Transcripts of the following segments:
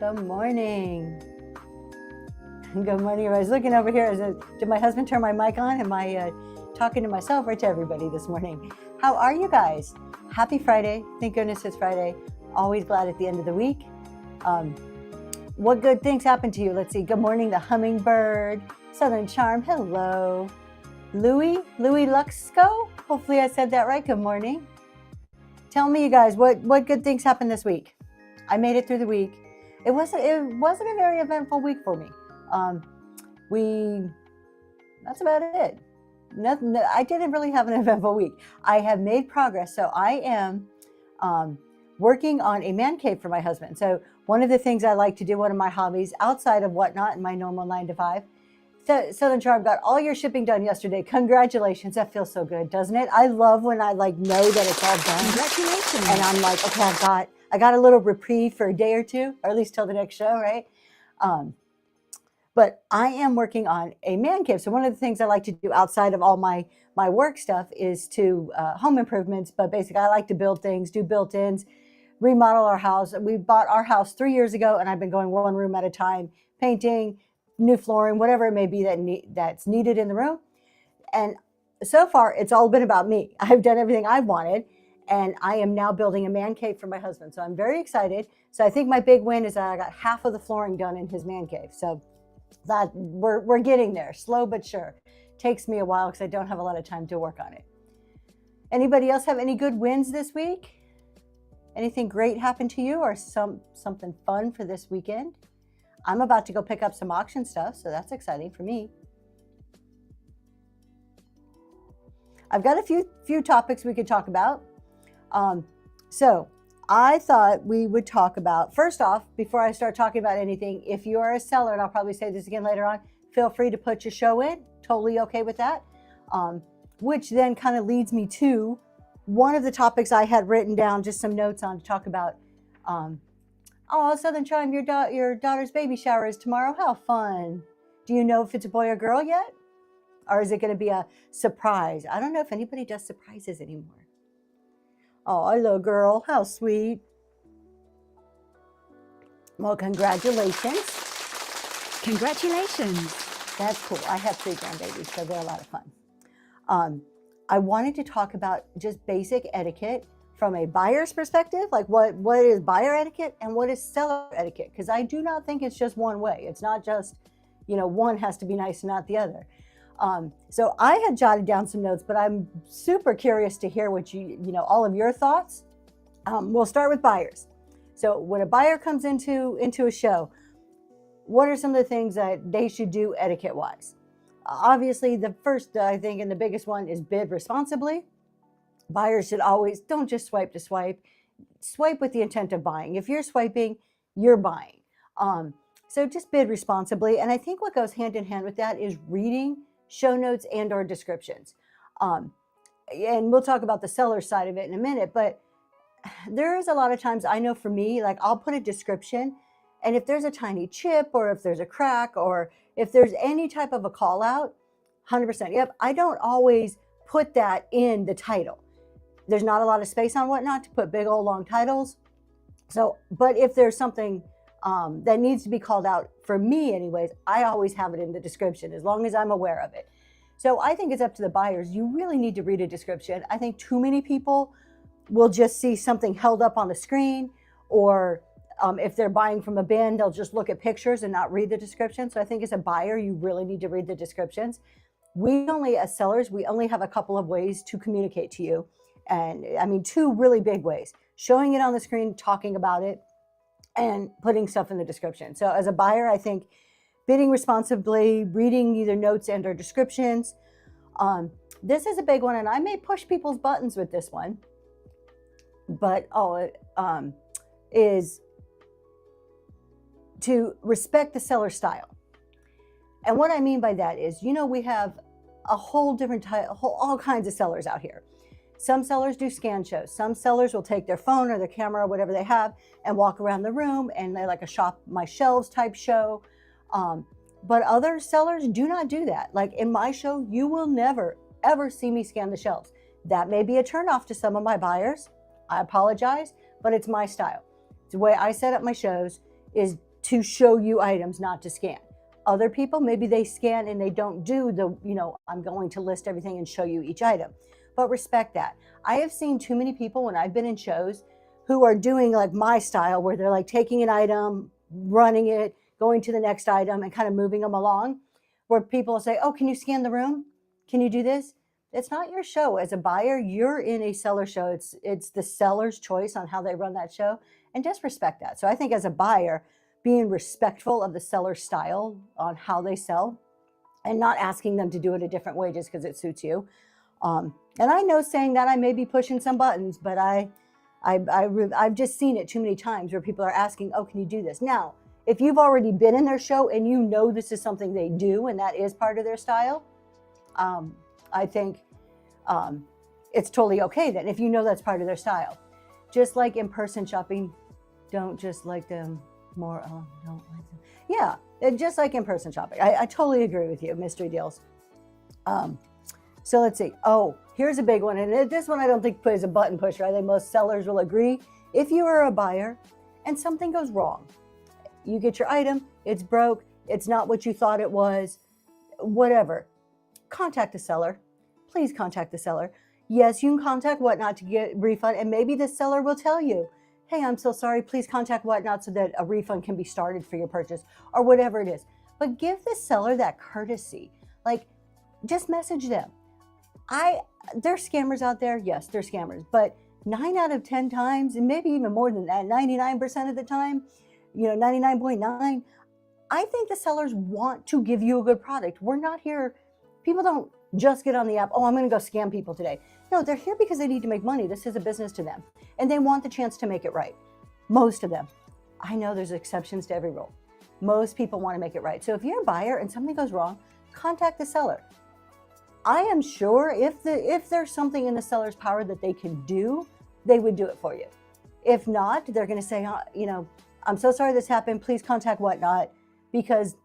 Good morning. Good morning. I was looking over here. Did my husband turn my mic on? Am I talking to myself or to everybody this morning? How are you guys? Happy Friday. Thank goodness it's Friday. Always glad at the end of the week. What good things happened to you? Let's see. Good morning, the hummingbird. Southern Charm. Hello. Louis Luxco. Hopefully I said that right. Good morning. Tell me, you guys, what good things happened this week? I made it through the week. It wasn't a very eventful week for me. That's about it. Nothing. I didn't really have an eventful week. I have made progress. So I am working on a man cave for my husband. So one of the things I like to do, one of my hobbies outside of Whatnot in my normal 9 to 5. Southern Charm, got all your shipping done yesterday. Congratulations. That feels so good, doesn't it? I love when I know that it's all done. Congratulations. And I'm like, okay, I got a little reprieve for a day or two, or at least till the next show, right? But I am working on a man cave. So one of the things I like to do outside of all my work stuff is to home improvements. But basically, I like to build things, do built-ins, remodel our house. We bought our house 3 years ago, and I've been going one room at a time, painting, new flooring, whatever it may be that's needed in the room. And so far, it's all been about me. I've done everything I've wanted, and I am now building a man cave for my husband. So I'm very excited. So I think my big win is that I got half of the flooring done in his man cave. So that we're getting there, slow but sure. Takes me a while because I don't have a lot of time to work on it. Anybody else have any good wins this week? Anything great happened to you, or something fun for this weekend? I'm about to go pick up some auction stuff, so that's exciting for me. I've got a few topics we could talk about. So I thought we would talk about, first off, before I start talking about anything, if you are a seller, and I'll probably say this again later on, feel free to put your show in. Totally okay with that. Which then kind of leads me to one of the topics I had written down, just some notes on to talk about. Oh, Southern Charm, your daughter's baby shower is tomorrow. How fun. Do you know if it's a boy or girl yet? Or is it going to be a surprise? I don't know if anybody does surprises anymore. Oh, hello, girl. How sweet. Well, congratulations. Congratulations. That's cool. I have 3 grandbabies, so they're a lot of fun. I wanted to talk about just basic etiquette from a buyer's perspective, like what is buyer etiquette and what is seller etiquette? Because I do not think it's just one way. It's not just, one has to be nice and not the other. So I had jotted down some notes, but I'm super curious to hear what all of your thoughts. We'll start with buyers. So when a buyer comes into a show, what are some of the things that they should do etiquette-wise? Obviously, the first, I think, and the biggest one is bid responsibly. Buyers should always, don't just swipe to swipe. Swipe with the intent of buying. If you're swiping, you're buying. So just bid responsibly. And I think what goes hand in hand with that is reading show notes and or descriptions. And we'll talk about the seller side of it in a minute, but there is a lot of times, I know for me, like I'll put a description, and if there's a tiny chip or if there's a crack or if there's any type of a call out, 100%. Yep, I don't always put that in the title. There's not a lot of space on Whatnot to put big old long titles. So, but if there's something that needs to be called out, for me anyways, I always have it in the description as long as I'm aware of it. So I think it's up to the buyers. You really need to read a description. I think too many people will just see something held up on the screen, or if they're buying from a bin, they'll just look at pictures and not read the description. So I think as a buyer, you really need to read the descriptions. As sellers, we only have a couple of ways to communicate to you. And I mean, 2 really big ways: showing it on the screen, talking about it, and putting stuff in the description. So as a buyer, I think bidding responsibly, reading either notes and or descriptions. This is a big one, and I may push people's buttons with this one, but is to respect the seller style. And what I mean by that is, we have a whole different all kinds of sellers out here. Some sellers do scan shows. Some sellers will take their phone or their camera or whatever they have and walk around the room, and they're like a shop my shelves type show. But other sellers do not do that. Like in my show, you will never, ever see me scan the shelves. That may be a turnoff to some of my buyers. I apologize, but it's my style. The way I set up my shows is to show you items, not to scan. Other people, maybe they scan and they don't do the, I'm going to list everything and show you each item. But respect that. I have seen too many people when I've been in shows who are doing like my style, where they're like taking an item, running it, going to the next item, and kind of moving them along, where people say, oh, can you scan the room? Can you do this? It's not your show. As a buyer, you're in a seller show. It's the seller's choice on how they run that show, and just respect that. So I think as a buyer, being respectful of the seller's style on how they sell and not asking them to do it a different way just because it suits you. And I know saying that I may be pushing some buttons, but I've just seen it too many times where people are asking, oh, can you do this? Now, if you've already been in their show and you know this is something they do and that is part of their style, I think it's totally okay then, if you know that's part of their style. Just like in-person shopping, don't just like them more, don't like them. Yeah, just like in-person shopping. I totally agree with you, mystery deals. So let's see. Oh, here's a big one. And this one I don't think is a button pusher. I think most sellers will agree. If you are a buyer and something goes wrong, you get your item, it's broke, it's not what you thought it was, whatever, contact the seller. Please contact the seller. Yes, you can contact Whatnot to get refund, and maybe the seller will tell you, hey, I'm so sorry, please contact Whatnot so that a refund can be started for your purchase, or whatever it is. But give the seller that courtesy. Like, just message them. There's scammers out there. Yes, they're scammers. But 9 out of 10 times, and maybe even more than that, 99% of the time, 99.9, I think the sellers want to give you a good product. We're not here. People don't just get on the app, oh, I'm going to go scam people today. No, they're here because they need to make money. This is a business to them. And they want the chance to make it right. Most of them. I know there's exceptions to every rule. Most people want to make it right. So if you're a buyer and something goes wrong, contact the seller. I am sure if there's something in the seller's power that they can do, they would do it for you. If not, they're going to say, I'm so sorry this happened. Please contact Whatnot. Because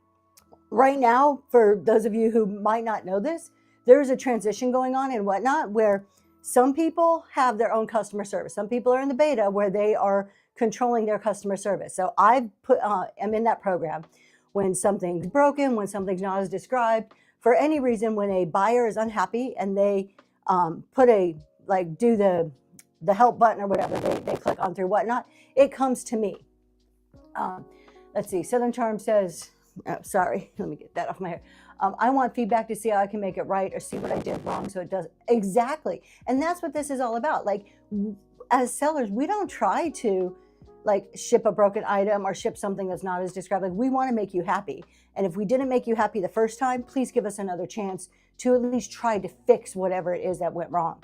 right now, for those of you who might not know this, there's a transition going on in Whatnot where some people have their own customer service. Some people are in the beta where they are controlling their customer service. So I am in that program. When something's broken, when something's not as described, for any reason, when a buyer is unhappy and they do the help button or whatever, they click on through Whatnot, it comes to me. Let's see, Southern Charm says, oh, sorry, let me get that off my hair. I want feedback to see how I can make it right or see what I did wrong so it does. Exactly. And that's what this is all about. Like, as sellers, we don't try to ship a broken item or ship something that's not as described. Like, we want to make you happy. And if we didn't make you happy the first time, please give us another chance to at least try to fix whatever it is that went wrong.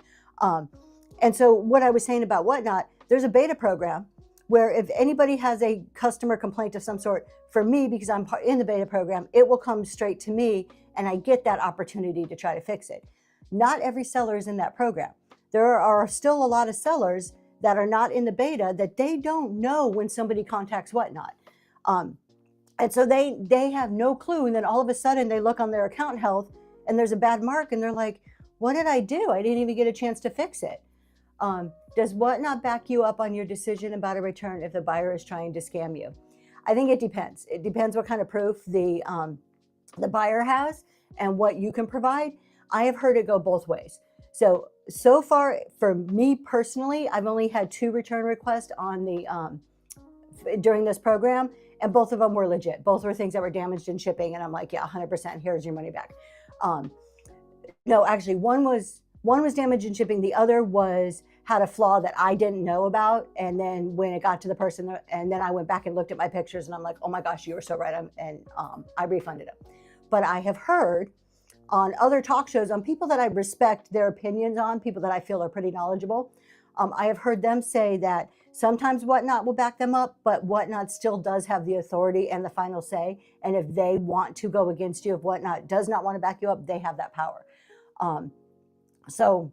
And so what I was saying about Whatnot, there's a beta program where if anybody has a customer complaint of some sort, for me, because I'm in the beta program, it will come straight to me and I get that opportunity to try to fix it. Not every seller is in that program. There are still a lot of sellers that are not in the beta that they don't know when somebody contacts Whatnot. And so they have no clue. And then all of a sudden they look on their account health and there's a bad mark and they're like, what did I do? I didn't even get a chance to fix it. Does Whatnot back you up on your decision about a return if the buyer is trying to scam you? I think it depends. It depends what kind of proof the buyer has and what you can provide. I have heard it go both ways. So far, for me personally, I've only had 2 return requests on the during this program, and both of them were legit. Both were things that were damaged in shipping, and I'm like, yeah, 100%. Here's your money back. No, actually, one was damaged in shipping. The other had a flaw that I didn't know about, and then when it got to the person, and then I went back and looked at my pictures, and I'm like, oh my gosh, you were so right, and I refunded it. But I have heard on other talk shows, on people that I respect their opinions on, people that I feel are pretty knowledgeable, I have heard them say that sometimes Whatnot will back them up, but Whatnot still does have the authority and the final say. And if they want to go against you, if Whatnot does not want to back you up, they have that power. So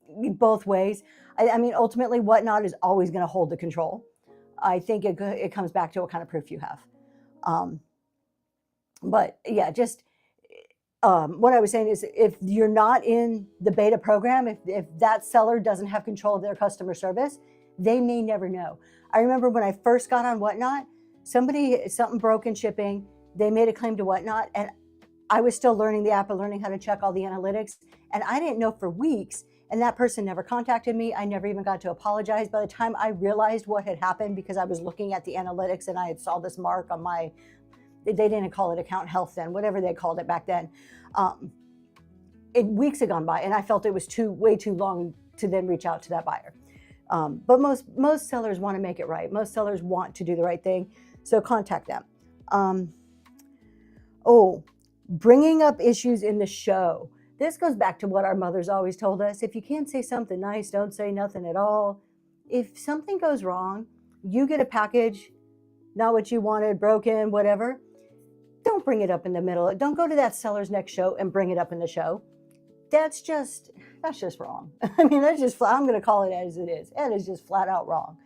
both ways. I mean, ultimately, Whatnot is always going to hold the control. I think it comes back to what kind of proof you have. But yeah, just what I was saying is, if you're not in the beta program, if that seller doesn't have control of their customer service, they may never know. I remember when I first got on Whatnot, something broke in shipping, they made a claim to whatnot, and I was still learning the app and learning how to check all the analytics, and I didn't know for weeks, and that person never contacted me. I never even got to apologize. By the time I realized what had happened, because I was looking at the analytics and I had saw this mark on my, they didn't call it account health then, whatever they called it back then. Weeks had gone by, and I felt it was way too long to then reach out to that buyer. But most sellers want to make it right. Most sellers want to do the right thing, so contact them. Bringing up issues in the show. This goes back to what our mothers always told us. If you can't say something nice, don't say nothing at all. If something goes wrong, you get a package, not what you wanted, broken, whatever, don't bring it up in the middle. Don't go to that seller's next show and bring it up in the show. That's just wrong. I mean, I'm going to call it as it is. It is just flat out wrong.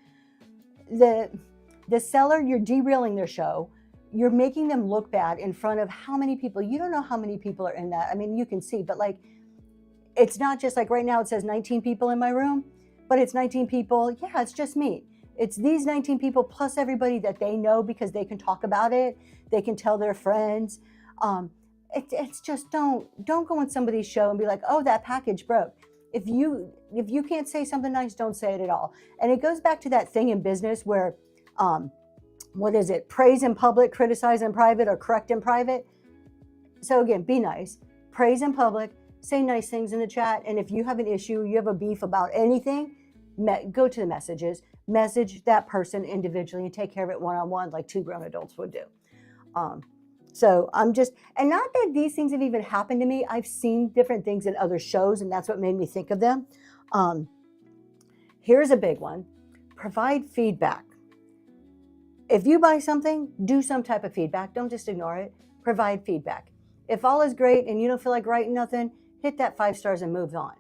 The seller, you're derailing their show. You're making them look bad in front of how many people. You don't know how many people are in that. I mean, you can see, but like, it's not just like right now it says 19 people in my room, but it's 19 people. Yeah, it's just me. It's these 19 people plus everybody that they know because they can talk about it. They can tell their friends. It's just don't go on somebody's show and be like, oh, that package broke. If you can't say something nice, don't say it at all. And it goes back to that thing in business where, what is it? Praise in public, criticize in private, or correct in private. So again, be nice, praise in public, say nice things in the chat. And if you have an issue, you have a beef about anything, go to the messages, message that person individually and take care of it one-on-one like two grown adults would do. So I'm just, and not that these things have even happened to me. I've seen different things in other shows, and that's what made me think of them. Here's a big one. Provide feedback. If you buy something, do some type of feedback. Don't just ignore it. Provide feedback. If all is great and you don't feel like writing nothing, hit that 5 stars and move on.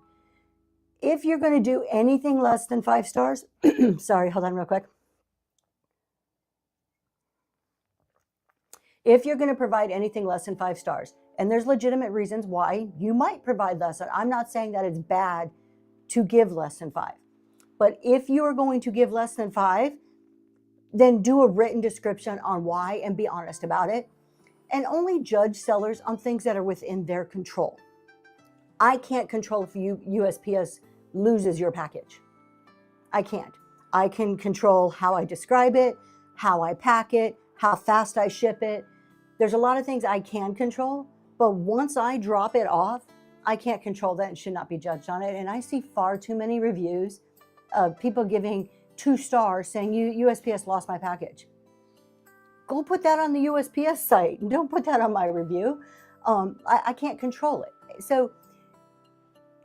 If you're going to do anything less than 5 stars, sorry, hold on real quick. If you're going to provide anything less than 5 stars, and there's legitimate reasons why you might provide less, I'm not saying that it's bad to give less than 5. But if you are going to give less than 5, then do a written description on why and be honest about it. And only judge sellers on things that are within their control. I can't control if USPS loses your package. I can't. I can control how I describe it, how I pack it, how fast I ship it. There's a lot of things I can control, but once I drop it off, I can't control that and should not be judged on it. And I see far too many reviews of people giving 2 stars saying USPS lost my package. Go put that on the USPS site and don't put that on my review. I can't control it. So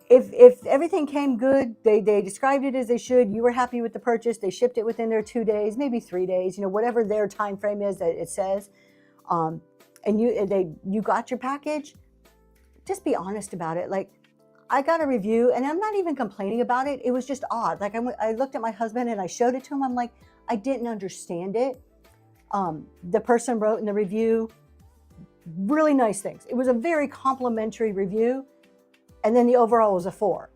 if everything came good, they described it as they should, you were happy with the purchase, they shipped it within their 2 days, maybe 3 days, whatever their time frame is that it says, and you got your package, just be honest about it. Like, I got a review and I'm not even complaining about it. It was just odd. Like I looked at my husband and I showed it to him. I'm like, I didn't understand it. The person wrote in the review really nice things. It was a very complimentary review. And then the overall was a 4.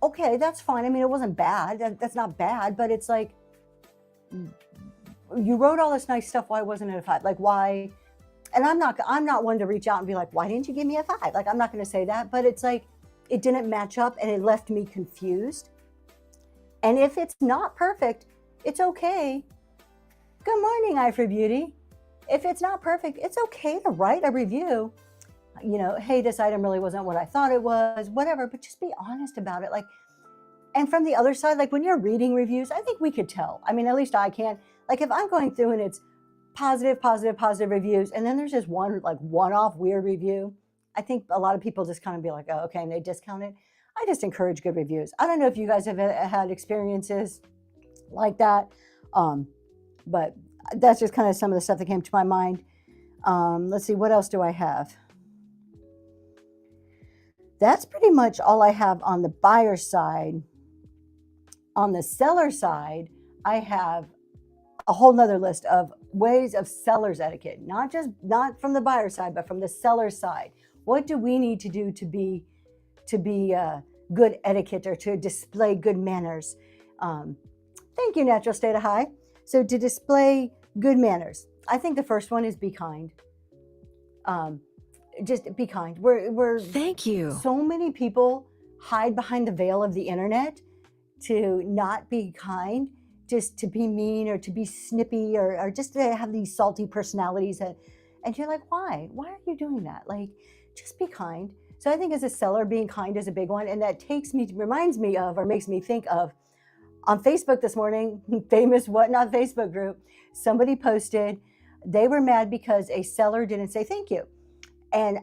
Okay, that's fine. I mean, it wasn't bad. That's not bad, but it's like, you wrote all this nice stuff. Why wasn't it a 5? Like, why? And I'm not one to reach out and be like, why didn't you give me a 5? Like, I'm not going to say that, but it's like, it didn't match up and it left me confused. And if it's not perfect, it's okay. Good morning, iForBeauty. If it's not perfect, it's okay to write a review. Hey, this item really wasn't what I thought it was, whatever, but just be honest about it. Like, and from the other side, like when you're reading reviews, I think we could tell. I mean, at least I can. Like if I'm going through and it's positive reviews, and then there's just one-off weird review, I think a lot of people just kind of be like, oh, okay, and they discount it. I just encourage good reviews. I don't know if you guys have had experiences like that, but that's just kind of some of the stuff that came to my mind. Let's see, what else do I have? That's pretty much all I have on the buyer side. On the seller side, I have a whole nother list of ways of seller's etiquette, not from the buyer side, but from the seller side. What do we need to do to be good etiquette or to display good manners? Thank you, Natural State of High. So to display Good manners. I think the first one is be kind. Just be kind. We're Thank you. So many people hide behind the veil of the internet to not be kind, just to be mean or to be snippy or just to have these salty personalities. And you're like, why? Why are you doing that? Like, just be kind. So I think as a seller, being kind is a big one. And that reminds me of, or makes me think of, on Facebook this morning, famous What Not Facebook group, somebody posted, they were mad because a seller didn't say thank you. And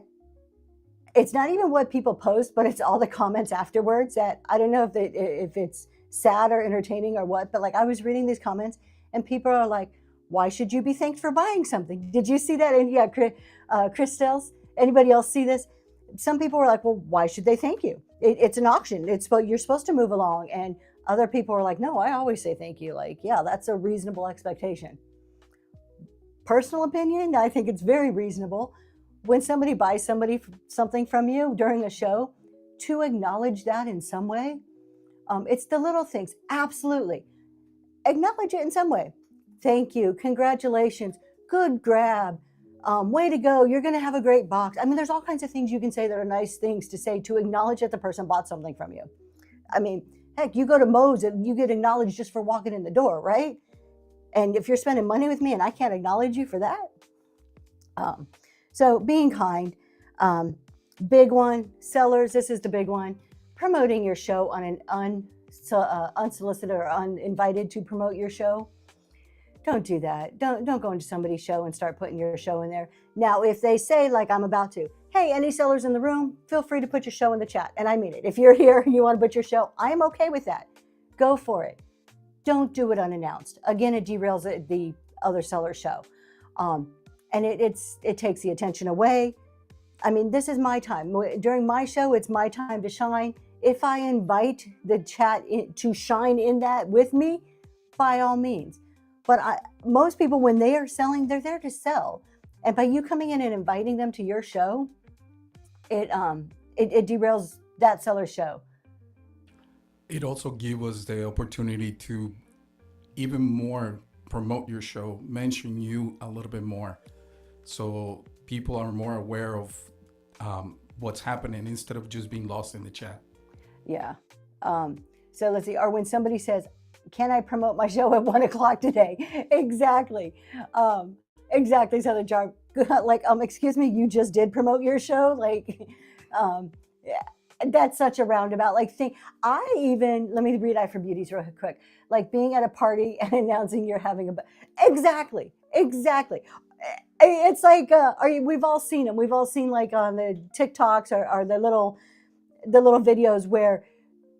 it's not even what people post, but it's all the comments afterwards that I don't know if it's sad or entertaining or what, but like I was reading these comments and people are like, why should you be thanked for buying something? Did you see that? And yeah, Christelle, anybody else see this? Some people were like, well, why should they thank you? It's an auction. You're supposed to move along. And other people are like, no, I always say thank you. Like, yeah, that's a reasonable expectation. Personal opinion, I think it's very reasonable when somebody buys something from you during a show to acknowledge that in some way. It's the little things. Absolutely. Acknowledge it in some way. Thank you. Congratulations. Good grab. Way to go. You're going to have a great box. I mean, there's all kinds of things you can say that are nice things to say to acknowledge that the person bought something from you. I mean, heck, you go to Moe's and you get acknowledged just for walking in the door, right? And if you're spending money with me and I can't acknowledge you for that. So being kind, big one. Sellers, this is the big one. Promoting your show on an unsolicited or uninvited to promote your show. Don't do that. Don't go into somebody's show and start putting your show in there. Now, if they say, like I'm about to, hey, any sellers in the room, feel free to put your show in the chat. And I mean it. If you're here and you want to put your show, I am okay with that. Go for it. Don't do it unannounced. Again, it derails the other seller's show. And it takes the attention away. I mean, this is my time. During my show, it's my time to shine. If I invite the chat to shine in that with me, by all means. But most people, when they are selling, they're there to sell. And by you coming in and inviting them to your show, it derails that seller's show. It also gives us the opportunity to even more promote your show, mention you a little bit more. So people are more aware of what's happening instead of just being lost in the chat. Yeah. So let's see. Or when somebody says, can I promote my show at 1 o'clock today? Exactly. Exactly. So the jar, like, excuse me, you just did promote your show. Like, yeah, that's such a roundabout like thing. Let me read I for Beauties real quick. Like being at a party and announcing you're having exactly. It's like, we've all seen them. We've all seen like on the TikToks or the little videos where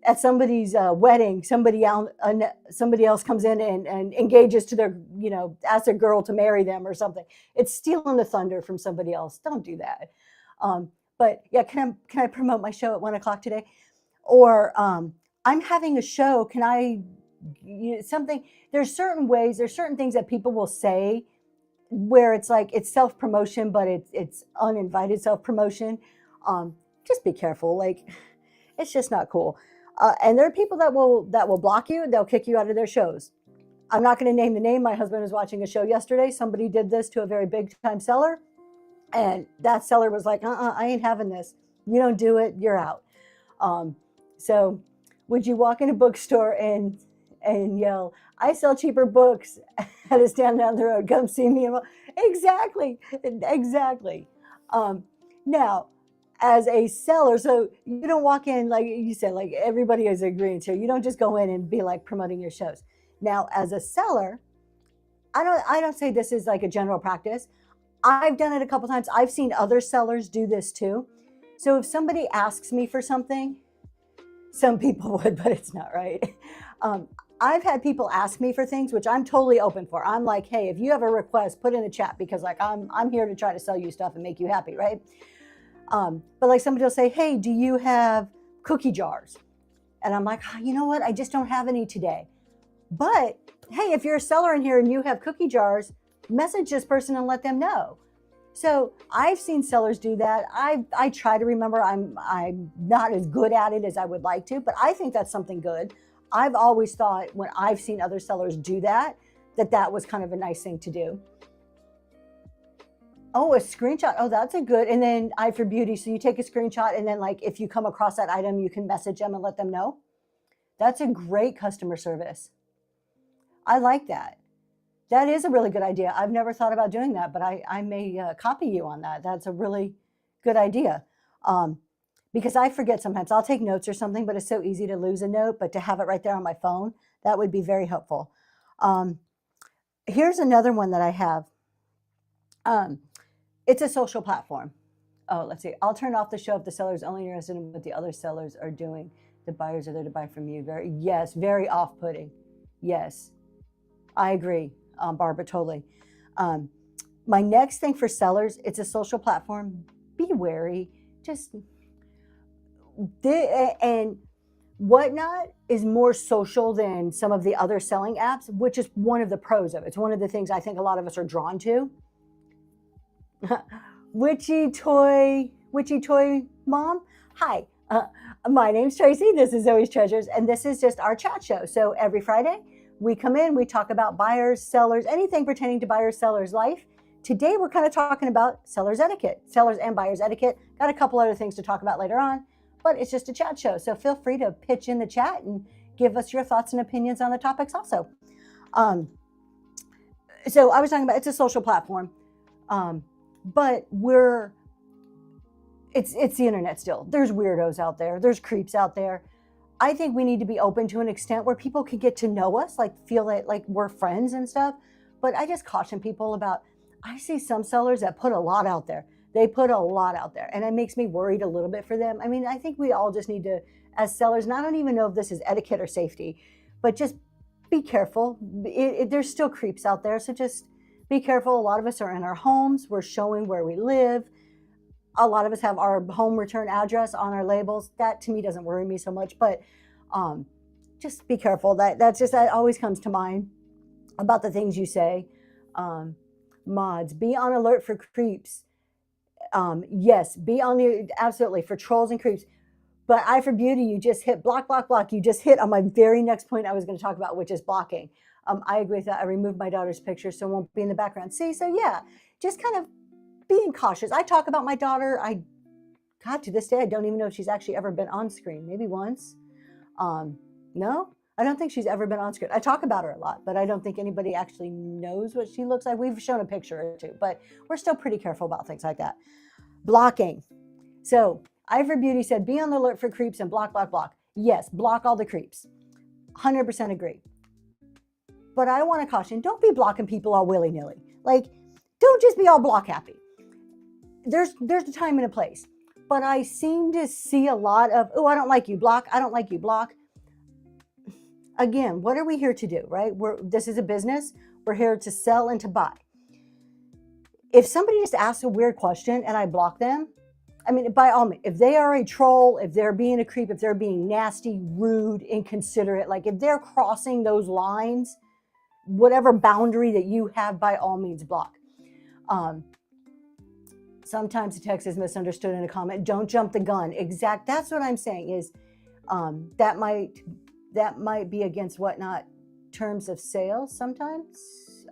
at somebody's wedding, somebody else comes in and engages to their, asks a girl to marry them or something. It's stealing the thunder from somebody else. Don't do that. But yeah, can I promote my show at 1 o'clock today? Or I'm having a show. Can I, something? There's certain ways. There's certain things that people will say where it's like it's self-promotion, but it's uninvited self-promotion. Just be careful. Like, it's just not cool. And there are people that will block you. They'll kick you out of their shows. I'm not going to name the name. My husband was watching a show yesterday. Somebody did this to a very big time seller. And that seller was like, I ain't having this. You don't do it, you're out. So would you walk in a bookstore and yell, I sell cheaper books at a stand down the road, come see me? Exactly. Now, as a seller, so you don't walk in, like you said, like everybody is agreeing to. You don't just go in and be like promoting your shows. Now, as a seller, I don't say this is like a general practice. I've done it a couple times. I've seen other sellers do this too. So if somebody asks me for something, some people would, but it's not right. I've had people ask me for things, which I'm totally open for. I'm like, hey, if you have a request, put in the chat because like I'm here to try to sell you stuff and make you happy, right? But like somebody will say, hey, do you have cookie jars? And I'm like, you know what? I just don't have any today. But hey, if you're a seller in here and you have cookie jars, message this person and let them know. So I've seen sellers do that. I try to remember. I'm not as good at it as I would like to, but I think that's something good. I've always thought when I've seen other sellers do that, that was kind of a nice thing to do. Oh, a screenshot. Oh, that's a good. And then Eye for Beauty. So you take a screenshot, and then like if you come across that item, you can message them and let them know. That's a great customer service. I like that. That is a really good idea. I've never thought about doing that, but I may copy you on that. That's a really good idea. Because I forget sometimes. I'll take notes or something, but it's so easy to lose a note. But to have it right there on my phone, that would be very helpful. Here's another one that I have. It's a social platform. Oh, let's see. I'll turn off the show if the seller is only interested in what the other sellers are doing. The buyers are there to buy from you. Very off-putting. Yes, I agree, Barbara, totally. My next thing for sellers, it's a social platform. Be wary. And Whatnot is more social than some of the other selling apps, which is one of the pros of it. It's one of the things I think a lot of us are drawn to. Witchy toy mom. Hi, my name's Tracy. This is Zoe's Treasures, and this is just our chat show. So every Friday we come in, we talk about buyers, sellers, anything pertaining to buyers, sellers' life. Today we're kind of talking about sellers etiquette, sellers and buyers etiquette. Got a couple other things to talk about later on, but it's just a chat show. So feel free to pitch in the chat and give us your thoughts and opinions on the topics also. So I was talking about, it's a social platform. But it's the internet still. There's weirdos out there. There's creeps out there. I think we need to be open to an extent where people can get to know us, like feel like we're friends and stuff. But I just caution people about, I see some sellers that put a lot out there. They put a lot out there, and it makes me worried a little bit for them. I mean, I think we all just need to, as sellers, and I don't even know if this is etiquette or safety, but just be careful. There's still creeps out there, so just be careful. A lot of us are in our homes. We're showing where we live. A lot of us have our home return address on our labels. That to me doesn't worry me so much, but just be careful. That always comes to mind about the things you say. Mods, be on alert for creeps. Yes, be on the, absolutely, for trolls and creeps. But Eye for Beauty, you just hit block. You just hit on my very next point I was going to talk about, which is blocking. I agree with that. I removed my daughter's picture so it won't be in the background. See, so yeah, just kind of being cautious. I talk about my daughter. God, to this day, I don't even know if she's actually ever been on screen. Maybe once. No, I don't think she's ever been on screen. I talk about her a lot, but I don't think anybody actually knows what she looks like. We've shown a picture or two, but we're still pretty careful about things like that. Blocking. So Eye for Beauty said, be on the alert for creeps and block. Yes, block all the creeps. 100% agree. But I want to caution, don't be blocking people all willy-nilly. Like, don't just be all block happy. There's a time and a place. But I seem to see a lot of, oh, I don't like you, block. I don't like you, block. Again, what are we here to do, right? This is a business. We're here to sell and to buy. If somebody just asks a weird question and I block them, I mean, by all means, if they are a troll, if they're being a creep, if they're being nasty, rude, inconsiderate, like if they're crossing those lines, whatever boundary that you have, by all means, block. Sometimes the text is misunderstood in a comment. Don't jump the gun. That's what I'm saying is that might be against Whatnot terms of sales sometimes.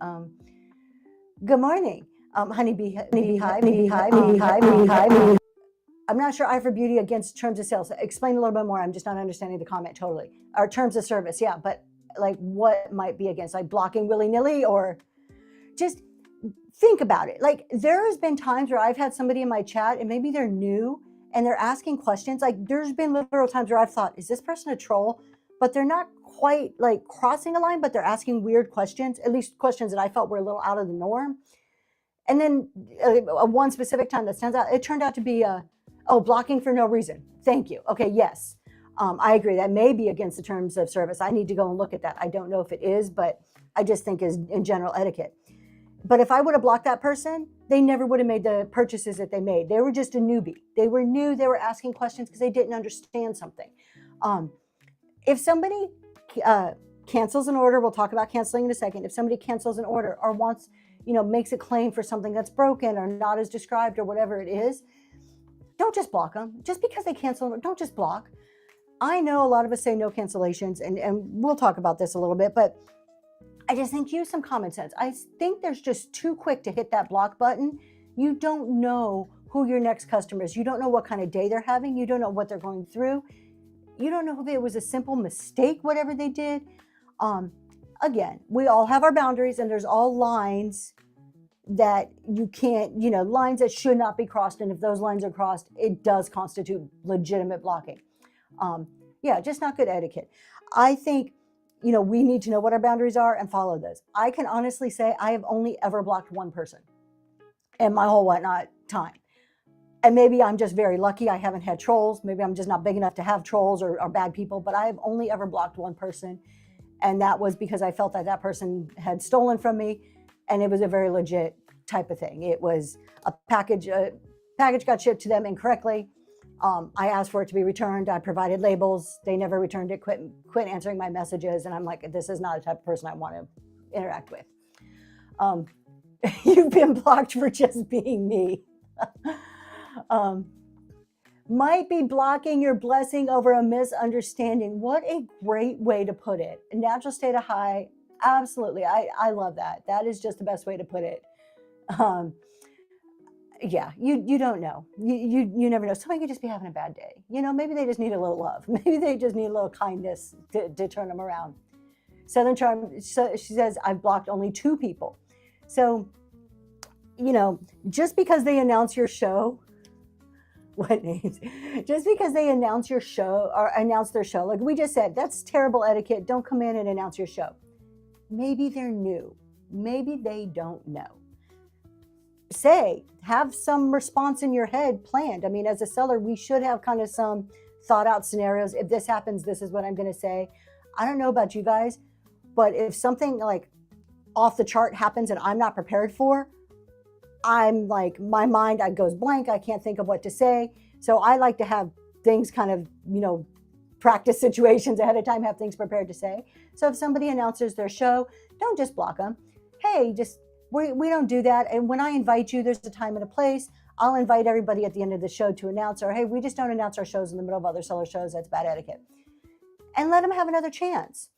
Good morning, Honeybee Hive. I'm not sure Eye for Beauty against terms of sales. Explain a little bit more. I'm just not understanding the comment totally. Or terms of service, yeah, but like what might be against, like blocking willy-nilly, or just think about it. Like there has been times where I've had somebody in my chat and maybe they're new and they're asking questions. Like there's been literal times where I've thought, is this person a troll? But they're not quite like crossing a line, but they're asking weird questions, at least questions that I felt were a little out of the norm. And then one specific time that stands out, it turned out to be blocking for no reason. Thank you. Okay, yes. I agree. That may be against the terms of service. I need to go and look at that. I don't know if it is, but I just think is in general etiquette. But if I would have blocked that person, they never would have made the purchases that they made. They were just a newbie. They were new. They were asking questions because they didn't understand something. If somebody cancels an order, we'll talk about canceling in a second. If somebody cancels an order or wants, makes a claim for something that's broken or not as described or whatever it is, don't just block them. Just because they cancel, don't just block. I know a lot of us say no cancellations, and we'll talk about this a little bit, but I just think use some common sense. I think there's just too quick to hit that block button. You don't know who your next customer is. You don't know what kind of day they're having. You don't know what they're going through. You don't know if it was a simple mistake, whatever they did. Again, we all have our boundaries, and there's all lines that you can't, lines that should not be crossed. And if those lines are crossed, it does constitute legitimate blocking. Yeah, just not good etiquette. I think, we need to know what our boundaries are and follow those. I can honestly say I have only ever blocked one person in my whole whatnot time. And maybe I'm just very lucky I haven't had trolls. Maybe I'm just not big enough to have trolls or bad people, but I have only ever blocked one person. And that was because I felt that person had stolen from me. And it was a very legit type of thing. It was a package got shipped to them incorrectly. I asked for it to be returned. I provided labels. They never returned it, quit answering my messages. And I'm like, this is not a type of person I want to interact with. You've been blocked for just being me. Might be blocking your blessing over a misunderstanding. What a great way to put it. A natural state of high. Absolutely. I love that. That is just the best way to put it. Yeah, you don't know. You never know. Somebody could just be having a bad day. Maybe they just need a little love. Maybe they just need a little kindness to turn them around. Southern Charm, she says, I've blocked only 2 people. So, just because they announce your show, what names? Just because they announce your show or announce their show, like we just said, that's terrible etiquette. Don't come in and announce your show. Maybe they're new. Maybe they don't know. Have some response in your head planned. I mean, as a seller, we should have kind of some thought out scenarios. If this happens, this is what I'm going to say. I don't know about you guys, but if something like off the chart happens and I'm not prepared for, I'm like, my mind goes blank. I can't think of what to say. So I like to have things kind of, practice situations ahead of time, have things prepared to say. So if somebody announces their show, don't just block them. Hey, we don't do that. And when I invite you, there's a time and a place. I'll invite everybody at the end of the show to announce, or hey, we just don't announce our shows in the middle of other seller shows. That's bad etiquette. And let them have another chance.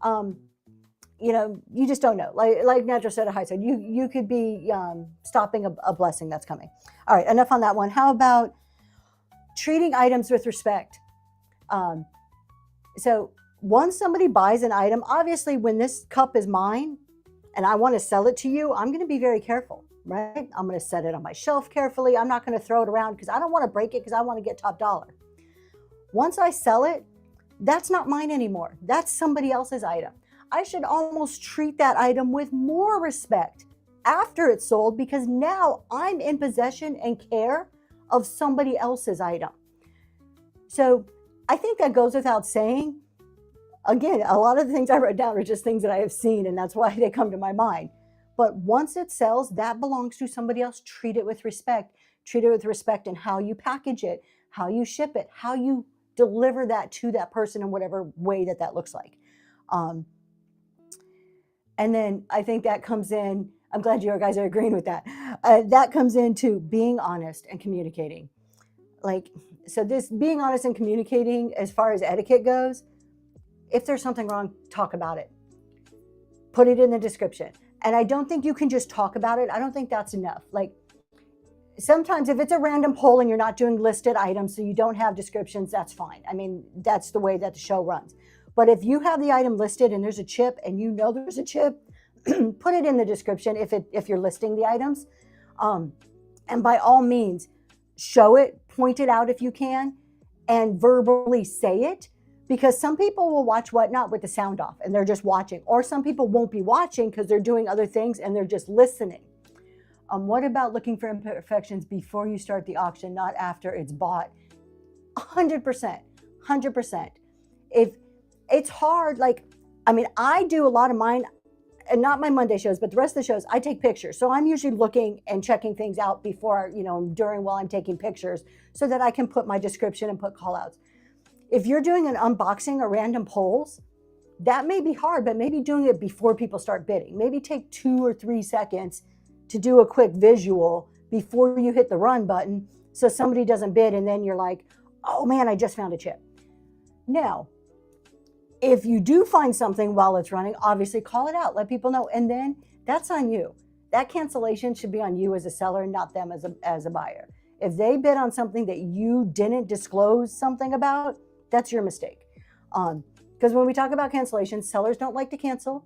You just don't know. Like Natural Set of High said, you could be stopping a blessing that's coming. All right, enough on that one. How about treating items with respect? So once somebody buys an item, obviously when this cup is mine and I want to sell it to you, I'm going to be very careful, right? I'm going to set it on my shelf carefully. I'm not going to throw it around because I don't want to break it because I want to get top dollar. Once I sell it, that's not mine anymore. That's somebody else's item. I should almost treat that item with more respect after it's sold because now I'm in possession and care of somebody else's item. So I think that goes without saying. Again, a lot of the things I wrote down are just things that I have seen, and that's why they come to my mind. But once it sells, that belongs to somebody else. Treat it with respect. Treat it with respect in how you package it, how you ship it, how you deliver that to that person in whatever way that looks like. And then I think that comes in, I'm glad you guys are agreeing with that. That comes into being honest and communicating. So this being honest and communicating as far as etiquette goes, if there's something wrong, talk about it. Put it in the description. And I don't think you can just talk about it. I don't think that's enough. Sometimes if it's a random poll and you're not doing listed items, so you don't have descriptions, that's fine. I mean, that's the way that the show runs. But if you have the item listed and there's a chip and you know there's a chip, put it in the description if you're listing the items. And by all means, show it, point it out if you can, and verbally say it. Because some people will watch Whatnot with the sound off and they're just watching. Or some people won't be watching because they're doing other things and they're just listening. What about looking for imperfections before you start the auction, not after it's bought? 100%. If it's hard, I do a lot of mine, and not my Monday shows, but the rest of the shows, I take pictures. So I'm usually looking and checking things out before, during while I'm taking pictures so that I can put my description and put call outs. If you're doing an unboxing or random polls, that may be hard, but maybe doing it before people start bidding. Maybe take 2 or 3 seconds to do a quick visual before you hit the run button so somebody doesn't bid and then you're like, oh man, I just found a chip. Now, If you do find something while it's running, obviously call it out, let people know, and then that's on you. That cancellation should be on you as a seller, not them as a buyer. If they bid on something that you didn't disclose something about, that's your mistake. Because when we talk about cancellations, sellers don't like to cancel.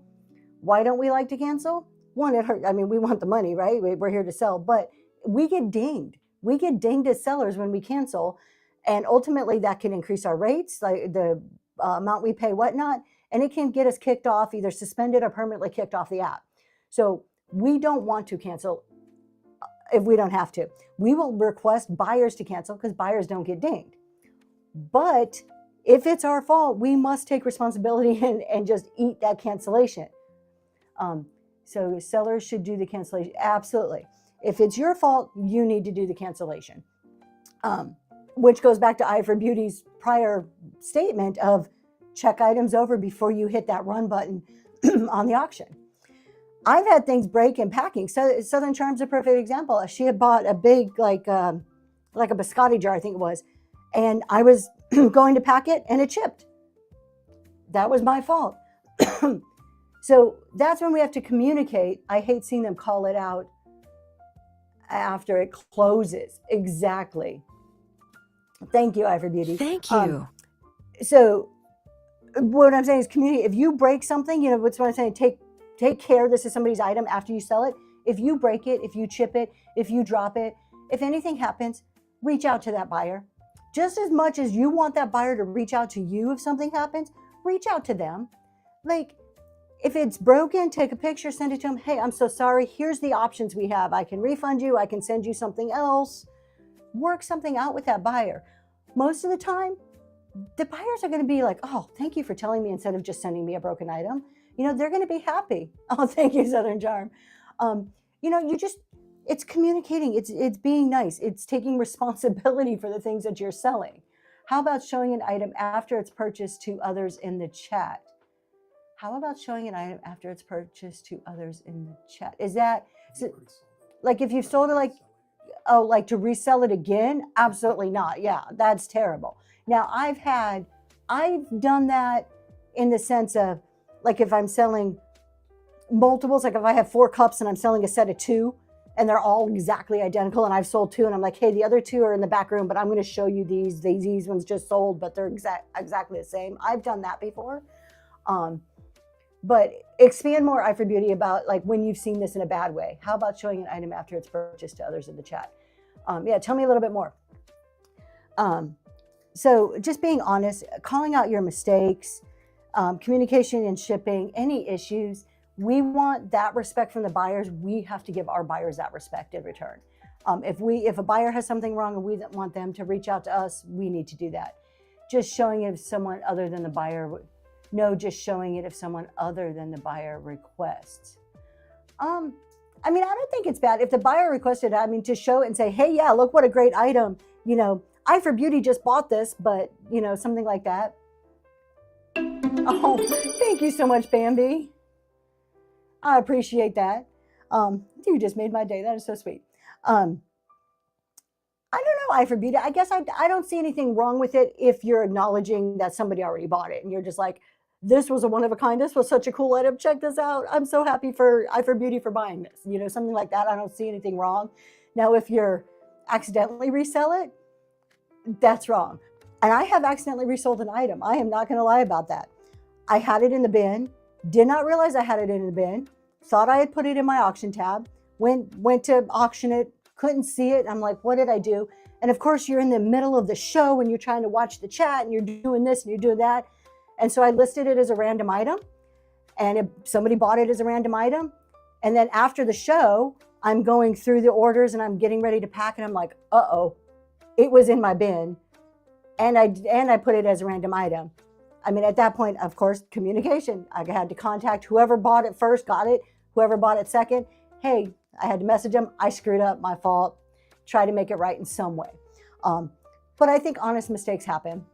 Why don't we like to cancel? One, it hurt. I mean, we want the money, right? We're here to sell, but we get dinged. We get dinged as sellers when we cancel, and ultimately that can increase our rates, like the amount we pay, whatnot, and it can get us kicked off, either suspended or permanently kicked off the app. So we don't want to cancel if we don't have to. We will request buyers to cancel because buyers don't get dinged. But if it's our fault, we must take responsibility and just eat that cancellation. So sellers should do the cancellation. Absolutely. If it's your fault, you need to do the cancellation. Which goes back to Eye for Beauty's prior statement of check items over before you hit that run button on the auction. I've had things break in packing. So Southern Charm's a perfect example. She had bought a big, like a biscotti jar, I think it was, and I was going to pack it and it chipped. That was my fault. So that's when we have to communicate. I hate seeing them call it out after it closes. Exactly. Thank you, Eye for Beauty. Thank you. So what I'm saying is communicate. If you break something, you know, what's what I'm saying, take care. This is somebody's item after you sell it. If you break it, if you chip it, if you drop it, if anything happens, reach out to that buyer. Just as much as you want that buyer to reach out to you if something happens, reach out to them. Like, if it's broken, take a picture, send it to them. Hey, I'm so sorry. Here's the options we have. I can refund you. I can send you something else. Work something out with that buyer. Most of the time, the buyers are going to be like, oh, thank you for telling me instead of just sending me a broken item. You know, they're going to be happy. Oh, thank you, Southern Charm. You know, it's communicating. It's being nice. It's taking responsibility for the things that you're selling. How about showing an item after it's purchased to others in the chat? How about showing an item after it's purchased to others in the chat? Is that, like, if you've sold it, like, oh, like to resell it again? Absolutely not. Yeah, that's terrible. Now, I've done that in the sense of, like, if I'm selling multiples, like if I have 4 cups and I'm selling a set of 2 and they're all exactly identical and I've sold 2 and I'm like, hey, the other 2 are in the back room, but I'm going to show you these ones just sold, but they're exactly the same. I've done that before. But expand more, Eye for Beauty, about like when you've seen this in a bad way. How about showing an item after it's purchased to others in the chat? Yeah, tell me a little bit more. So just being honest, calling out your mistakes, communication and shipping, any issues. We want that respect from the buyers. We have to give our buyers that respect in return. If a buyer has something wrong and we want them to reach out to us, we need to do that. Just showing it if someone other than the buyer just showing it if someone other than the buyer requests. I mean, I don't think it's bad if the buyer requested, I mean, to show it and say, hey, yeah, look what a great item. You know, Eye for Beauty just bought this, but, you know, something like that. Oh, thank you so much, Bambi. I appreciate that. You just made my day. That is so sweet. I don't know, Eye for Beauty. I guess I don't see anything wrong with it if you're acknowledging that somebody already bought it and you're just like, this was a one of a kind. This was such a cool item. Check this out. I'm so happy for Eye for Beauty for buying this. You know, something like that. I don't see anything wrong. Now, if you're accidentally resell it, that's wrong. And I have accidentally resold an item. I am not going to lie about that. I had it in the bin, did not realize I had it in the bin, thought I had put it in my auction tab, went to auction it, couldn't see it. I'm like, what did I do? And of course, you're in the middle of the show and you're trying to watch the chat and you're doing this and you're doing that. And so I listed it as a random item, and somebody bought it as a random item. And then after the show, I'm going through the orders and I'm getting ready to pack, and I'm like, uh-oh, it was in my bin, and I put it as a random item. I mean, at that point, of course, communication. I had to contact whoever bought it first, got it, whoever bought it second. Hey, I had to message them. I screwed up, my fault. Try to make it right in some way. But I think honest mistakes happen.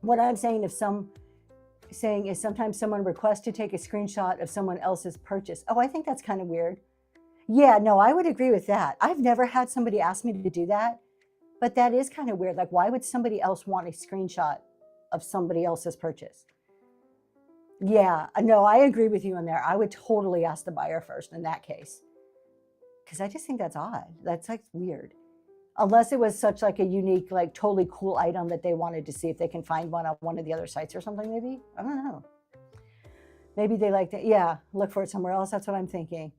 What I'm saying is sometimes someone requests to take a screenshot of someone else's purchase. Oh, I think that's kind of weird. Yeah, no, I would agree with that. I've never had somebody ask me to do that, but that is kind of weird. Like, why would somebody else want a screenshot of somebody else's purchase? Yeah, no, I agree with you on there. I would totally ask the buyer first in that case, because I just think that's odd. That's like weird. Unless it was such like a unique, like totally cool item that they wanted to see if they can find one on one of the other sites or something. Maybe, I don't know. Maybe they like to, yeah, look for it somewhere else. That's what I'm thinking.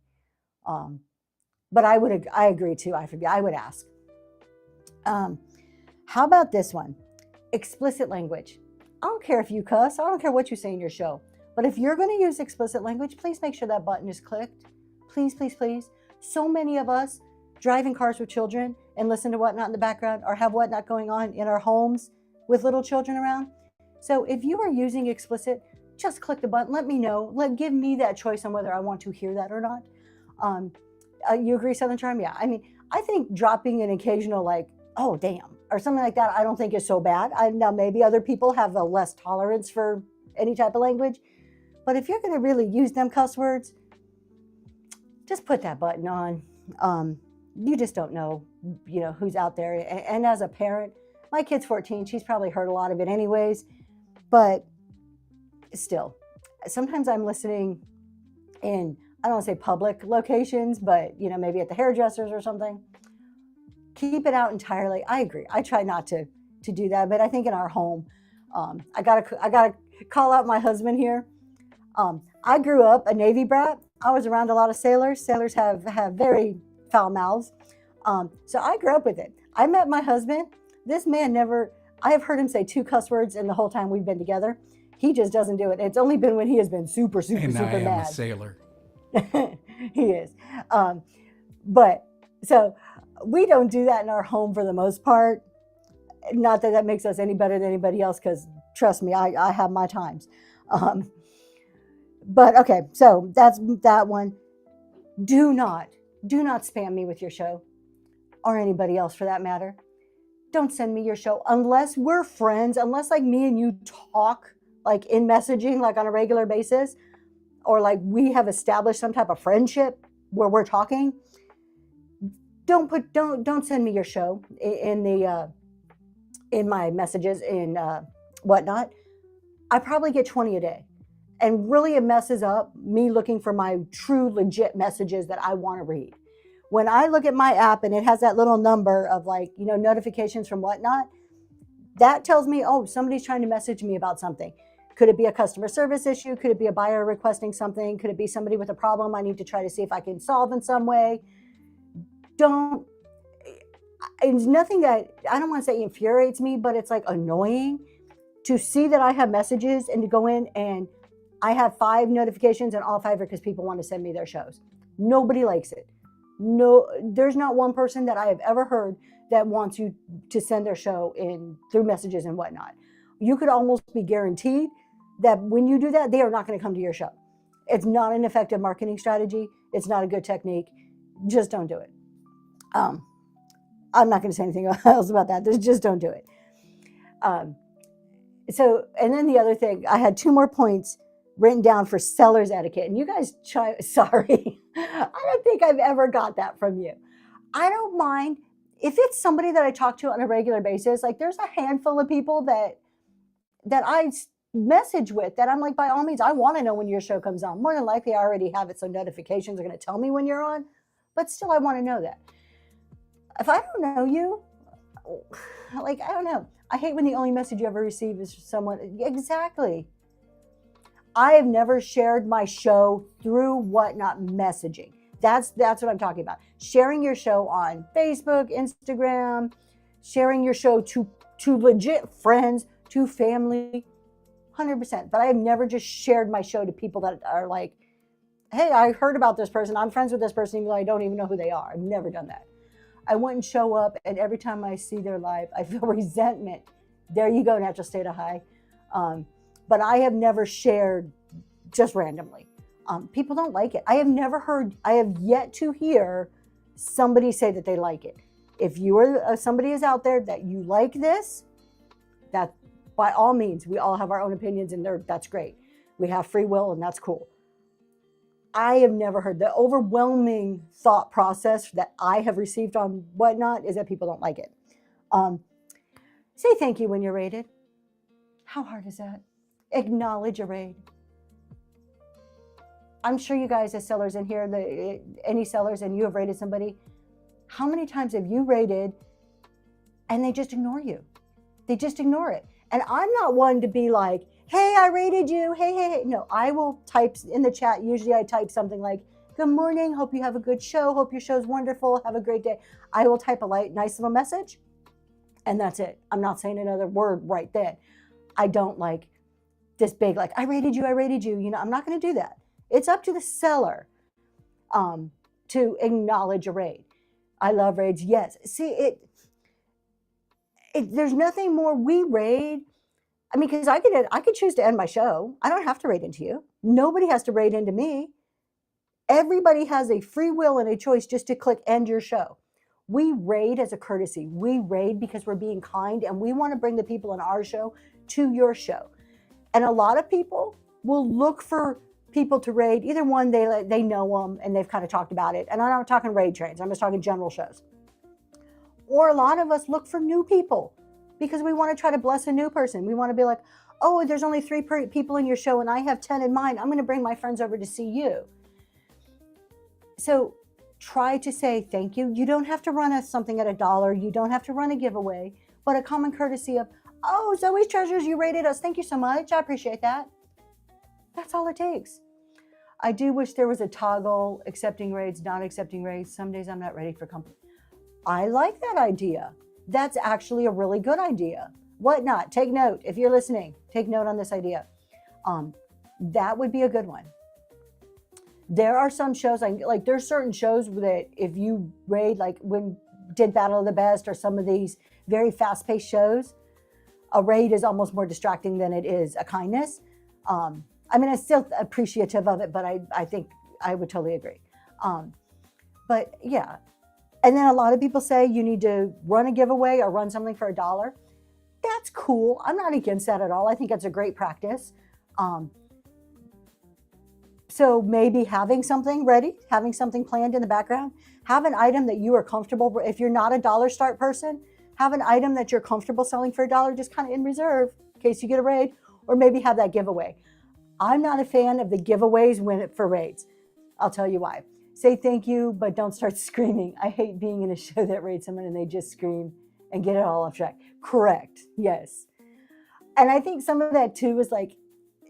Um, but I agree too. I would ask. How about this one? Explicit language. I don't care if you cuss. I don't care what you say in your show. But if you're going to use explicit language, please make sure that button is clicked. Please, please, please. So many of us drive in cars with children and listen to Whatnot in the background, or have Whatnot going on in our homes with little children around. So if you are using explicit, just click the button. Let me know. Give me that choice on whether I want to hear that or not. You agree, Southern Charm? Yeah. I mean, I think dropping an occasional like, oh, damn, or something like that, I don't think is so bad. Now, maybe other people have a less tolerance for any type of language. But if you're going to really use them cuss words, just put that button on. You just don't know, who's out there. And as a parent, my kid's 14. She's probably heard a lot of it anyways. But still, sometimes I'm listening in, I don't want to say public locations, but, maybe at the hairdressers or something. Keep it out entirely. I agree. I try not to do that, but I think in our home, I gotta call out my husband here. I grew up a Navy brat. I was around a lot of sailors. Sailors have very foul mouths. So I grew up with it. I met my husband. This man I have heard him say 2 cuss words in the whole time we've been together. He just doesn't do it. It's only been when he has been super, super, And super I am mad. a sailor. He is. But so we don't do that in our home for the most part. Not that that makes us any better than anybody else, because trust me, I have my times. But okay, so that's that one. Do not spam me with your show, or anybody else for that matter. Don't send me your show unless we're friends, unless like me and you talk like in messaging, like on a regular basis, or like we have established some type of friendship where we're talking. Don't send me your show in my messages in Whatnot. I probably get 20 a day. And really it messes up me looking for my true legit messages that I want to read. When I look at my app and it has that little number of like, notifications from Whatnot, that tells me, oh, somebody's trying to message me about something. Could it be a customer service issue? Could it be a buyer requesting something? Could it be somebody with a problem I need to try to see if I can solve in some way? It's nothing that, I don't want to say infuriates me, but it's like annoying to see that I have messages and to go in and I have 5 notifications, and all 5 are because people want to send me their shows. Nobody likes it. No, there's not one person that I have ever heard that wants you to send their show in through messages and Whatnot. You could almost be guaranteed that when you do that, they are not going to come to your show. It's not an effective marketing strategy. It's not a good technique. Just don't do it. I'm not going to say anything else about that. Just don't do it. So, and then the other thing, I had 2 more points written down for seller's etiquette. And you guys sorry, I don't think I've ever got that from you. I don't mind if it's somebody that I talk to on a regular basis. Like there's a handful of people that I message with that I'm like, by all means, I want to know when your show comes on. More than likely I already have it, so notifications are going to tell me when you're on, but still I want to know that. If I don't know you, like, I don't know. I hate when the only message you ever receive is someone. Exactly. I have never shared my show through Whatnot messaging. That's what I'm talking about. Sharing your show on Facebook, Instagram, sharing your show to legit friends, to family, 100%. But I have never just shared my show to people that are like, hey, I heard about this person. I'm friends with this person, even though I don't even know who they are. I've never done that. I wouldn't show up, and every time I see their live, I feel resentment. There you go, natural state of high. But I have never shared just randomly. People don't like it. I have yet to hear somebody say that they like it. If you are somebody is out there that you like this, that by all means, we all have our own opinions, and that's great. We have free will, and that's cool. I have never heard the overwhelming thought process that I have received on Whatnot is that people don't like it. Say thank you when you're rated. How hard is that? Acknowledge a raid. I'm sure you guys as sellers in here, any sellers, and you have rated somebody, how many times have you rated and they just ignore you? They just ignore it. And I'm not one to be like, hey, I rated you. Hey. No, I will type in the chat. Usually I type something like, good morning. Hope you have a good show. Hope your show's wonderful. Have a great day. I will type a nice little message, and that's it. I'm not saying another word right then. I don't like this big, like, I rated you. You know, I'm not going to do that. It's up to the seller to acknowledge a raid. I love raids. Yes. See, there's nothing more we raid. I mean, because I could choose to end my show. I don't have to raid into you. Nobody has to raid into me. Everybody has a free will and a choice just to click end your show. We raid as a courtesy. We raid because we're being kind, and we want to bring the people on our show to your show. And a lot of people will look for people to raid. Either one, they know them and they've kind of talked about it. And I'm not talking raid trains. I'm just talking general shows. Or a lot of us look for new people because we want to try to bless a new person. We want to be like, oh, there's only 3 people in your show and I have 10 in mine. I'm going to bring my friends over to see you. So try to say thank you. You don't have to run something at $1. You don't have to run a giveaway, but a common courtesy of, oh, Zoe's Treasures, you rated us. Thank you so much. I appreciate that. That's all it takes. I do wish there was a toggle, accepting raids, not accepting raids. Some days I'm not ready for company. I like that idea. That's actually a really good idea. Whatnot, take note. If you're listening, take note on this idea. That would be a good one. There are some shows, like there's certain shows that if you raid, like when did Battle of the Best or some of these very fast-paced shows, a raid is almost more distracting than it is a kindness. I mean, I'm still appreciative of it, but I think I would totally agree. But yeah. And then a lot of people say you need to run a giveaway or run something for $1. That's cool. I'm not against that at all. I think that's a great practice. So maybe having something ready, having something planned in the background, have an item that you are comfortable. If you're not a dollar start person, have an item that you're comfortable selling for $1, just kind of in reserve in case you get a raid, or maybe have that giveaway. I'm not a fan of the giveaways for raids. I'll tell you why. Say thank you, but don't start screaming. I hate being in a show that raids someone and they just scream and get it all off track. Correct. Yes. And I think some of that too is like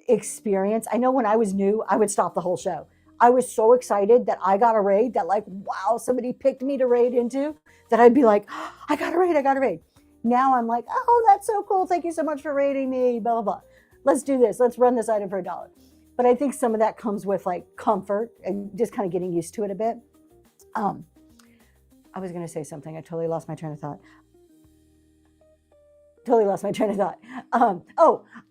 experience. I know when I was new, I would stop the whole show. I was so excited that I got a raid that like, wow, somebody picked me to raid into, that I'd be like, oh, I got a raid. Now I'm like, oh, that's so cool. Thank you so much for raiding me, blah, blah, blah. Let's do this. Let's run this item for $1. But I think some of that comes with like comfort and just kind of getting used to it a bit. I was going to say something. I totally lost my train of thought.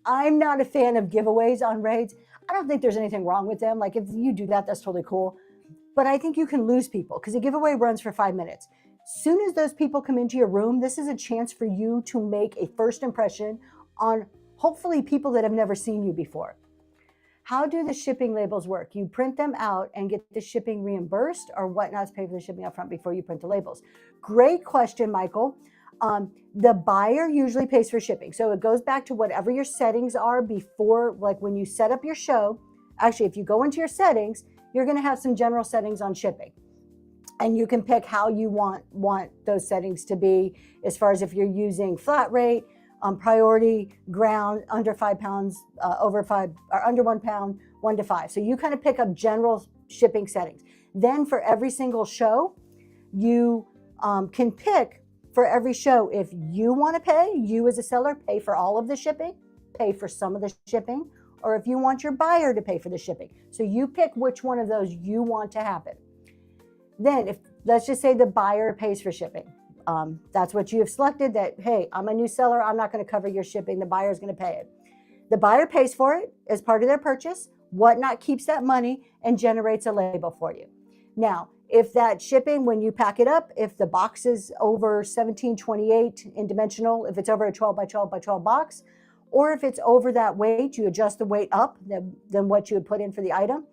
I'm not a fan of giveaways on raids. I don't think there's anything wrong with them. Like if you do that, that's totally cool. But I think you can lose people because a giveaway runs for 5 minutes. Soon as those people come into your room, this is a chance for you to make a first impression on hopefully people that have never seen you before. How do the shipping labels work? You print them out and get the shipping reimbursed, or Whatnot's pay for the shipping up front before you print the labels? Great question, Michael. The buyer usually pays for shipping. So it goes back to whatever your settings are before, like when you set up your show. Actually, if you go into your settings, you're going to have some general settings on shipping. And you can pick how you want those settings to be, as far as if you're using flat rate, priority, ground, under 5 pounds, over 5, or under 1 pound, 1 to 5. So you kind of pick up general shipping settings. Then for every single show, you can pick for every show, if you want to pay, you as a seller, pay for all of the shipping, pay for some of the shipping, or if you want your buyer to pay for the shipping. So you pick which one of those you want to happen. Then if, let's just say the buyer pays for shipping. That's what you have selected, that, hey, I'm a new seller. I'm not going to cover your shipping. The buyer is going to pay it. The buyer pays for it as part of their purchase. Whatnot keeps that money and generates a label for you. Now, if that shipping, when you pack it up, if the box is over 1728 in dimensional, if it's over a 12 by 12 by 12 box, or if it's over that weight, you adjust the weight up than what you would put in for the item.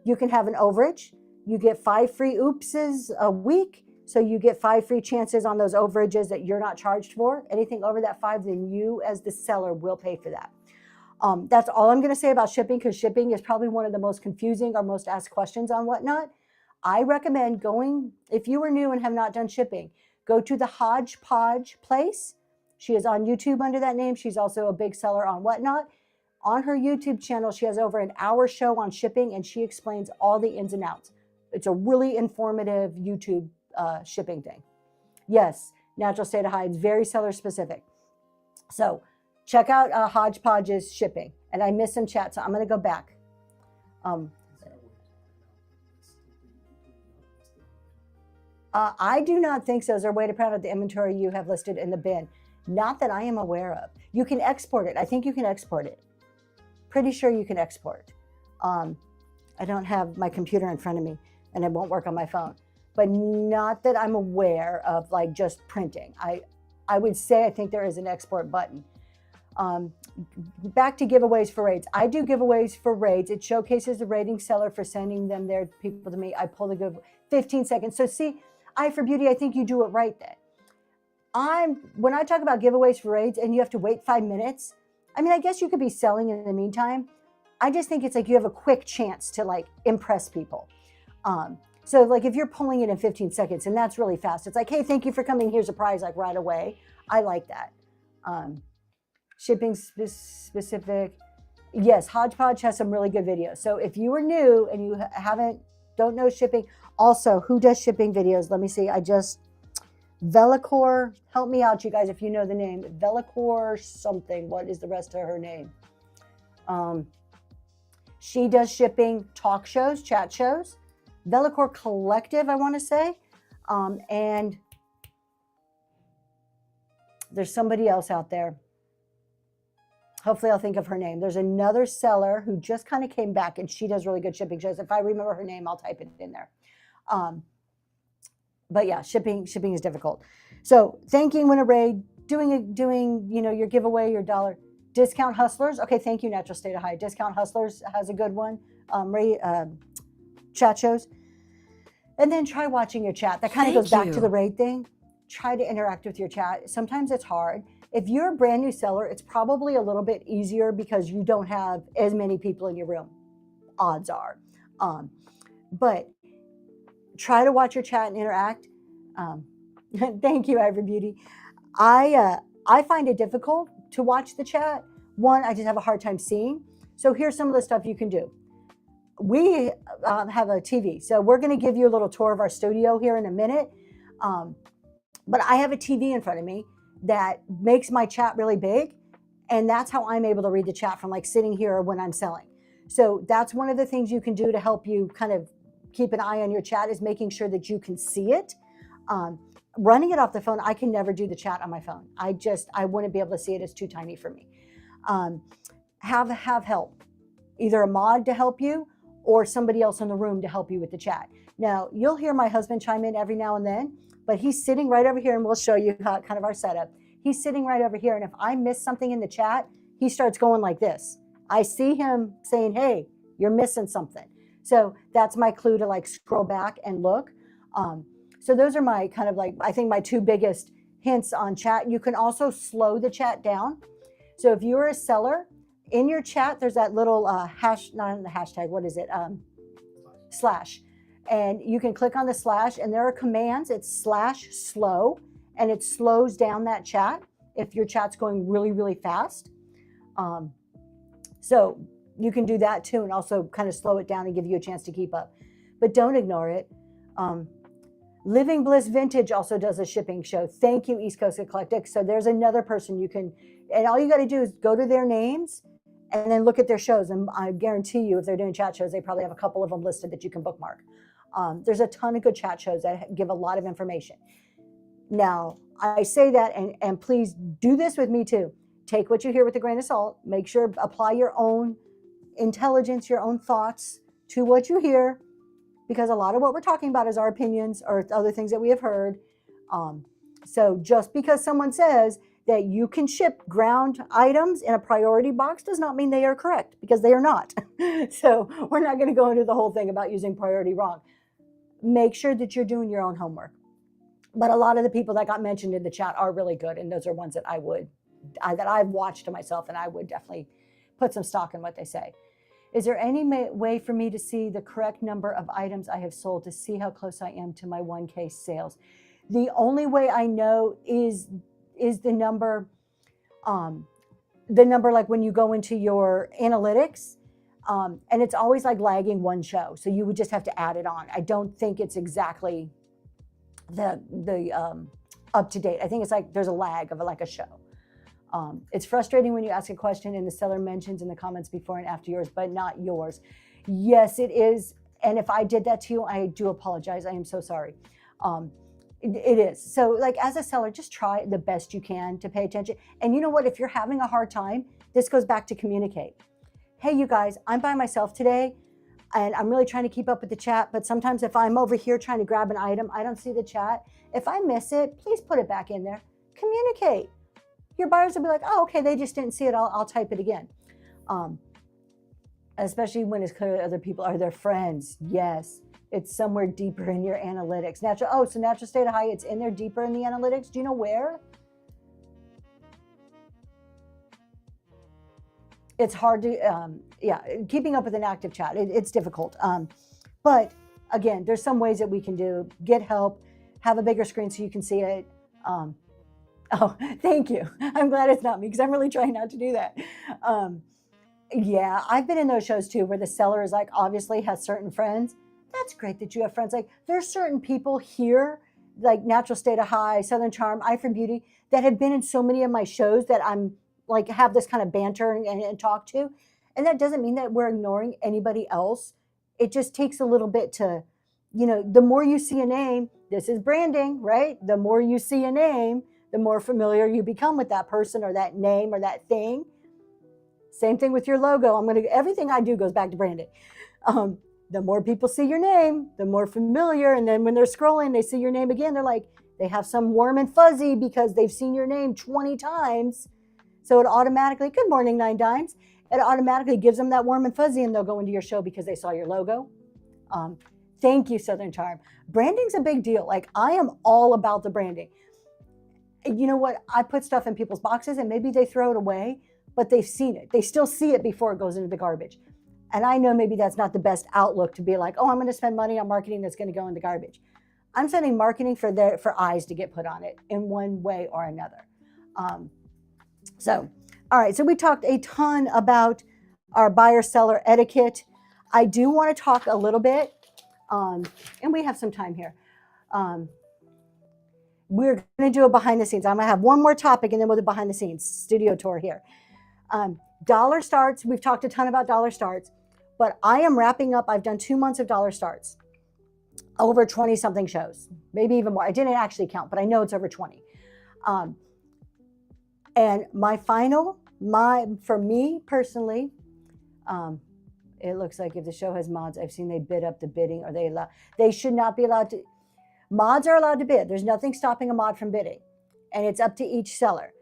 You can have an overage. You get 5 free oopses a week. So you get 5 free chances on those overages that you're not charged for. Anything over that 5, then you as the seller will pay for that. That's all I'm going to say about shipping, because shipping is probably one of the most confusing or most asked questions on Whatnot. I recommend going, if you are new and have not done shipping, go to the Hodgepodge Place. She is on YouTube under that name. She's also a big seller on Whatnot. On her YouTube channel, she has over an hour show on shipping, and she explains all the ins and outs. It's a really informative YouTube shipping thing. Yes, Natural State of Hides, very seller specific. So check out Hodgepodge's shipping. And I missed some chat, so I'm going to go back. I do not think so. Is there a way to print out the inventory you have listed in the bin? Not that I am aware of. You can export it. I think you can export it. Pretty sure you can export. I don't have my computer in front of me, and it won't work on my phone. But not that I'm aware of, like, just printing. I would say I think there is an export button. Back to giveaways for raids. I do giveaways for raids. It showcases the raiding seller for sending them their people to me. I pull the good 15 seconds. So see, Eye for Beauty, I think you do it right then. When I talk about giveaways for raids and you have to wait 5 minutes, I mean, I guess you could be selling in the meantime. I just think it's like you have a quick chance to, like, impress people. So like if you're pulling it in 15 seconds and that's really fast, it's like, hey, thank you for coming. Here's a prize, like, right away. I like that. Shipping specific. Yes, Hodgepodge has some really good videos. So if you are new and you don't know shipping, also, who does shipping videos? Let me see. Velicor, help me out, you guys, if you know the name. Velicor something. What is the rest of her name? She does shipping talk shows, chat shows. Velicor Collective, I want to say. And there's somebody else out there. Hopefully I'll think of her name. There's another seller who just kind of came back, and she does really good shipping shows. If I remember her name, I'll type it in there. But yeah, shipping is difficult. So thanking when a raid, doing your giveaway, your dollar. Discount Hustlers. Okay, thank you, Natural State of Hide. Discount Hustlers has a good one. Chat shows. And then try watching your chat. That kind of goes back to the raid thing. Try to interact with your chat. Sometimes it's hard. If you're a brand new seller, it's probably a little bit easier because you don't have as many people in your room. Odds are. But try to watch your chat and interact. Thank you, Ivory Beauty. I find it difficult to watch the chat. One, I just have a hard time seeing. So here's some of the stuff you can do. We have a TV, so we're going to give you a little tour of our studio here in a minute. But I have a TV in front of me that makes my chat really big, and that's how I'm able to read the chat from, like, sitting here when I'm selling. So that's one of the things you can do to help you kind of keep an eye on your chat, is making sure that you can see it. Running it off the phone, I can never do the chat on my phone. I wouldn't be able to see it. It's too tiny for me. Have help, either a mod to help you or somebody else in the room to help you with the chat. Now, you'll hear my husband chime in every now and then, but he's sitting right over here, and we'll show you kind of our setup. He's sitting right over here, and if I miss something in the chat, he starts going like this. I see him saying, hey, you're missing something. So that's my clue to, like, scroll back and look. So those are my kind of, like, I think my two biggest hints on chat. You can also slow the chat down. So if you're a seller, in your chat, there's that little slash. And you can click on the slash, and there are commands. It's /slow, and it slows down that chat if your chat's going really, really fast. So you can do that too, and also kind of slow it down and give you a chance to keep up. But don't ignore it. Living Bliss Vintage also does a shipping show. Thank you, East Coast Eclectic. So there's another person you can, and all you got to do is go to their names and then look at their shows. And I guarantee you, if they're doing chat shows, they probably have a couple of them listed that you can bookmark. There's a ton of good chat shows that give a lot of information. Now, I say that, and please do this with me too. Take what you hear with a grain of salt. Make sure, apply your own intelligence, your own thoughts to what you hear, because a lot of what we're talking about is our opinions or other things that we have heard. So just because someone says that you can ship ground items in a priority box does not mean they are correct, because they are not. So we're not going to go into the whole thing about using priority wrong. Make sure that you're doing your own homework. But a lot of the people that got mentioned in the chat are really good, and those are ones that I've watched to myself, and I would definitely put some stock in what they say. Is there any way for me to see the correct number of items I have sold to see how close I am to my 1K sales? The only way I know is the number, like when you go into your analytics, and it's always like lagging one show. So you would just have to add it on. I don't think it's exactly the up to date. I think it's like there's a lag of like a show. It's frustrating when you ask a question and the seller mentions in the comments before and after yours, but not yours. Yes, it is. And if I did that to you, I do apologize. I am so sorry. It is. So like as a seller, just try the best you can to pay attention. And you know what? If you're having a hard time, this goes back to communicate. Hey, you guys, I'm by myself today and I'm really trying to keep up with the chat. But sometimes if I'm over here trying to grab an item, I don't see the chat. If I miss it, please put it back in there. Communicate. Your buyers will be like, oh, okay, they just didn't see it. I'll type it again. Especially when it's clear that other people are their friends. Yes, it's somewhere deeper in your analytics. So natural state of high, it's in there deeper in the analytics. Do you know where? It's hard to, keeping up with an active chat, it's difficult. But again, there's some ways that we can do. Get help, have a bigger screen so you can see it. Oh, thank you. I'm glad it's not me because I'm really trying not to do that. Yeah, I've been in those shows too where the seller is like obviously has certain friends. That's great that you have friends. Like there's certain people here, like Natural State of High, Southern Charm, Eye for Beauty, that have been in so many of my shows that I'm like have this kind of banter and talk to. And that doesn't mean that we're ignoring anybody else. It just takes a little bit to, the more you see a name, this is branding, right? The more you see a name, the more familiar you become with that person or that name or that thing. Same thing with your logo. Everything I do goes back to branding. The more people see your name, the more familiar. And then when they're scrolling, they see your name again. They're like, they have some warm and fuzzy because they've seen your name 20 times. So it automatically, good morning, 9 Dimes. It automatically gives them that warm and fuzzy and they'll go into your show because they saw your logo. Thank you, Southern Charm. Branding's a big deal. Like I am all about the branding. You know what? I put stuff in people's boxes and maybe they throw it away, but they've seen it. They still see it before it goes into the garbage. And I know maybe that's not the best outlook to be like, oh, I'm going to spend money on marketing that's going to go in the garbage. I'm sending marketing for eyes to get put on it in one way or another. All right. So we talked a ton about our buyer-seller etiquette. I do want to talk a little bit, and we have some time here. We're going to do a behind the scenes. I'm going to have one more topic and then we'll do behind the scenes studio tour here. Dollar starts. We've talked a ton about dollar starts, but I am wrapping up. I've done 2 months of dollar starts, over 20 something shows, maybe even more. I didn't actually count, but I know it's over 20. And for me personally, it looks like if the show has mods, I've seen they bid up the bidding. They should not be allowed to. Mods are allowed to bid. There's nothing stopping a mod from bidding. And it's up to each seller.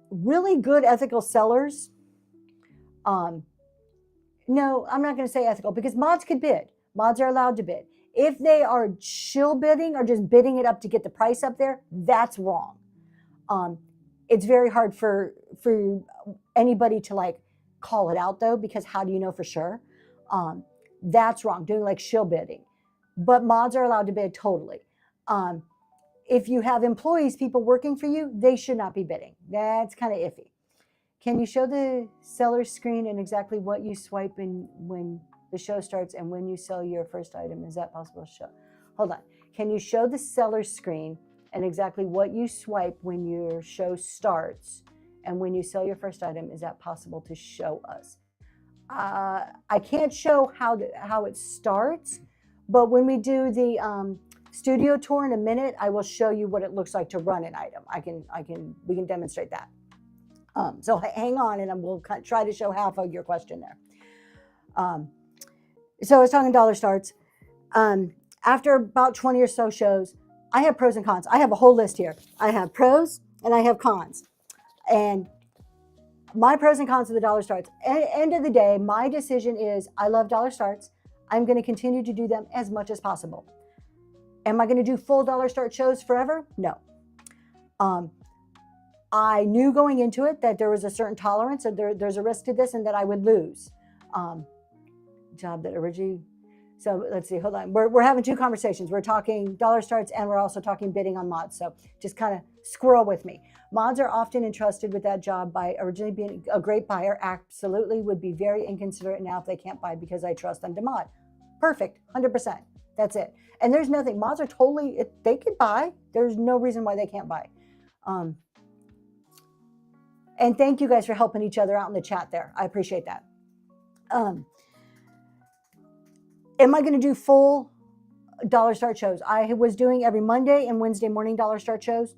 Really good ethical sellers. No, I'm not going to say ethical because mods could bid. Mods are allowed to bid. If they are shill bidding or just bidding it up to get the price up there, that's wrong. It's very hard for anybody to like call it out though, because how do you know for sure? That's wrong, doing like shill bidding. But mods are allowed to bid totally. If you have employees, people working for you, they should not be bidding. That's kind of iffy. Can you show the seller's screen and exactly what you swipe when the show starts and when you sell your first item? Is that possible to show? Hold on. Can you show the seller's screen and exactly what you swipe when your show starts and when you sell your first item? Is that possible to show us? I can't show how it starts, but when we do the studio tour in a minute, I will show you what it looks like to run an item. We can demonstrate that. So hang on, and we'll try to show half of your question there. So I was talking dollar starts. After about 20 or so shows, I have pros and cons. I have a whole list here. I have pros and I have cons. And my pros and cons of the dollar starts. End of the day, my decision is I love dollar starts. I'm going to continue to do them as much as possible. Am I going to do full dollar start shows forever? No. I knew going into it that there was a certain tolerance, and there's a risk to this, and that I would lose. Job that originally. So let's see, hold on. We're having two conversations. We're talking dollar starts, and we're also talking bidding on mods. So just kind of squirrel with me. Mods are often entrusted with that job by originally being a great buyer. Absolutely would be very inconsiderate now if they can't buy because I trust them to mod. Perfect, 100%. That's it. And there's nothing. Mods are totally, they could buy. There's no reason why they can't buy. And thank you guys for helping each other out in the chat there. I appreciate that. Am I going to do full dollar start shows? I was doing every Monday and Wednesday morning dollar start shows.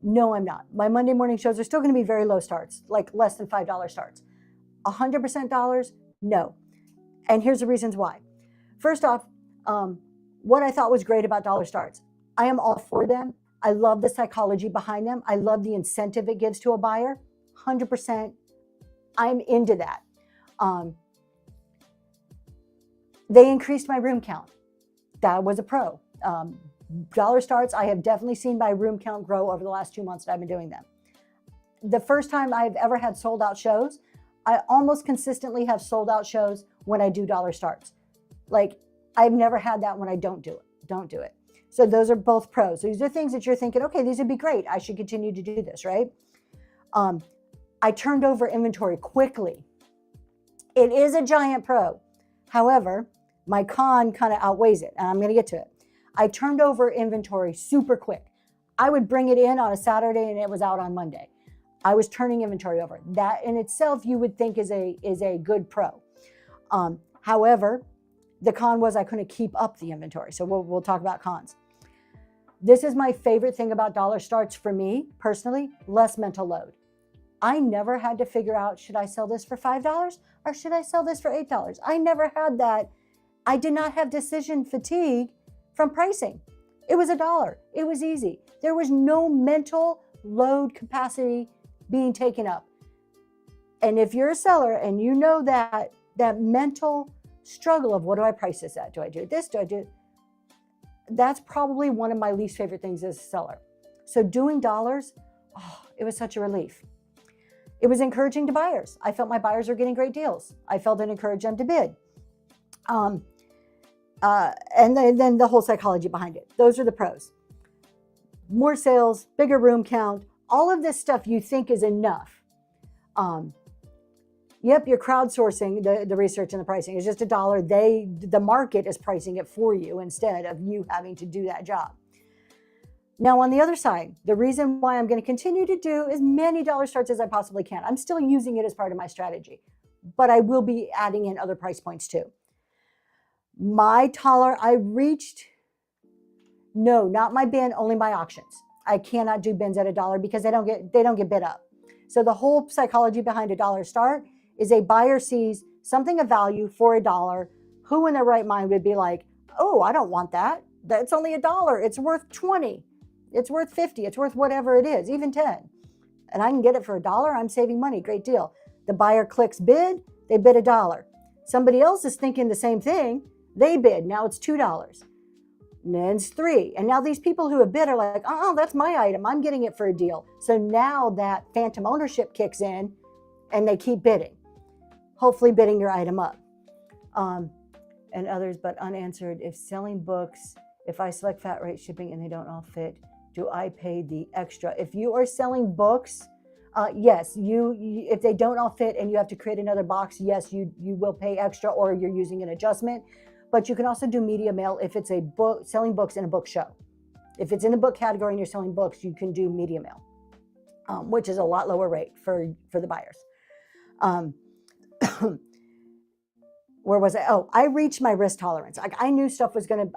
No, I'm not. My Monday morning shows are still going to be very low starts, like less than $5 starts. 100% dollars? No. And here's the reasons why. First off, what I thought was great about dollar starts, I am all for them. I love the psychology behind them. I love the incentive it gives to a buyer. 100%. I'm into that. They increased my room count. That was a pro. Dollar starts, I have definitely seen my room count grow over the last 2 months that I've been doing them. The first time I've ever had sold out shows, I almost consistently have sold out shows when I do dollar starts. Like, I've never had that when I don't do it. So those are both pros. These are things that you're thinking, okay, these would be great. I should continue to do this, right? I turned over inventory quickly. It is a giant pro. However, my con kind of outweighs it, and I'm going to get to it. I turned over inventory super quick. I would bring it in on a Saturday and it was out on Monday. I was turning inventory over. That in itself you would think is a good pro. However, the con was I couldn't keep up the inventory. So we'll talk about cons. This is my favorite thing about dollar starts for me personally, less mental load. I never had to figure out, should I sell this for $5 or should I sell this for $8? I never had that. I did not have decision fatigue from pricing. It was $1. It was easy. There was no mental load capacity being taken up. And if you're a seller and you know that mental struggle of what do I price this at? Do I do this? Do I do? That's probably one of my least favorite things as a seller. So doing dollars, it was such a relief. It was encouraging to buyers. I felt my buyers were getting great deals. I felt it encouraged them to bid. And then the whole psychology behind it. Those are the pros. More sales, bigger room count, all of this stuff you think is enough. Yep, you're crowdsourcing the research and the pricing. It's just $1. The market is pricing it for you instead of you having to do that job. Now, on the other side, the reason why I'm going to continue to do as many dollar starts as I possibly can. I'm still using it as part of my strategy, but I will be adding in other price points too. I reached, no, not my bin, only my auctions. I cannot do bins at $1 because they don't get bid up. So the whole psychology behind a dollar start is a buyer sees something of value for $1. Who in their right mind would be like, oh, I don't want that. That's only $1. It's worth 20. It's worth 50. It's worth whatever it is, even 10. And I can get it for $1. I'm saving money. Great deal. The buyer clicks bid. They bid $1. Somebody else is thinking the same thing. They bid. Now it's $2. And then it's $3. And now these people who have bid are like, oh, that's my item. I'm getting it for a deal. So now that phantom ownership kicks in and they keep bidding, hopefully bidding your item up. And others, but unanswered. If selling books, if I select flat rate shipping and they don't all fit, do I pay the extra? If you are selling books, yes, if they don't all fit and you have to create another box, yes, you will pay extra or you're using an adjustment. But you can also do media mail if it's a book, selling books in a book show. If it's in the book category and you're selling books, you can do media mail, which is a lot lower rate for the buyers. Where was I? Oh, I reached my risk tolerance. I knew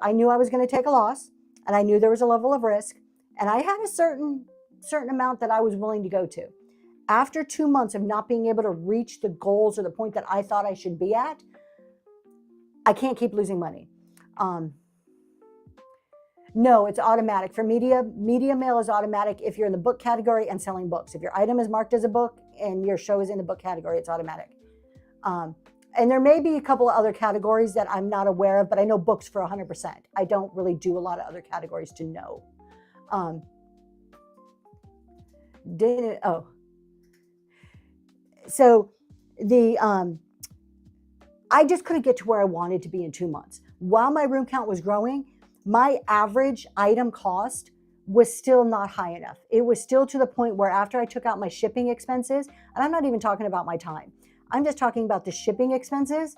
I knew I was going to take a loss, and I knew there was a level of risk, and I had a certain amount that I was willing to go to. After 2 months of not being able to reach the goals or the point that I thought I should be at, I can't keep losing money. No, it's automatic. For media mail is automatic if you're in the book category and selling books. If your item is marked as a book and your show is in the book category, it's automatic. And there may be a couple of other categories that I'm not aware of, but I know books for 100%. I don't really do a lot of other categories to know. Didn't, oh. So the, I just couldn't get to where I wanted to be in 2 months. While my room count was growing, my average item cost was still not high enough. It was still to the point where after I took out my shipping expenses, and I'm not even talking about my time, I'm just talking about the shipping expenses,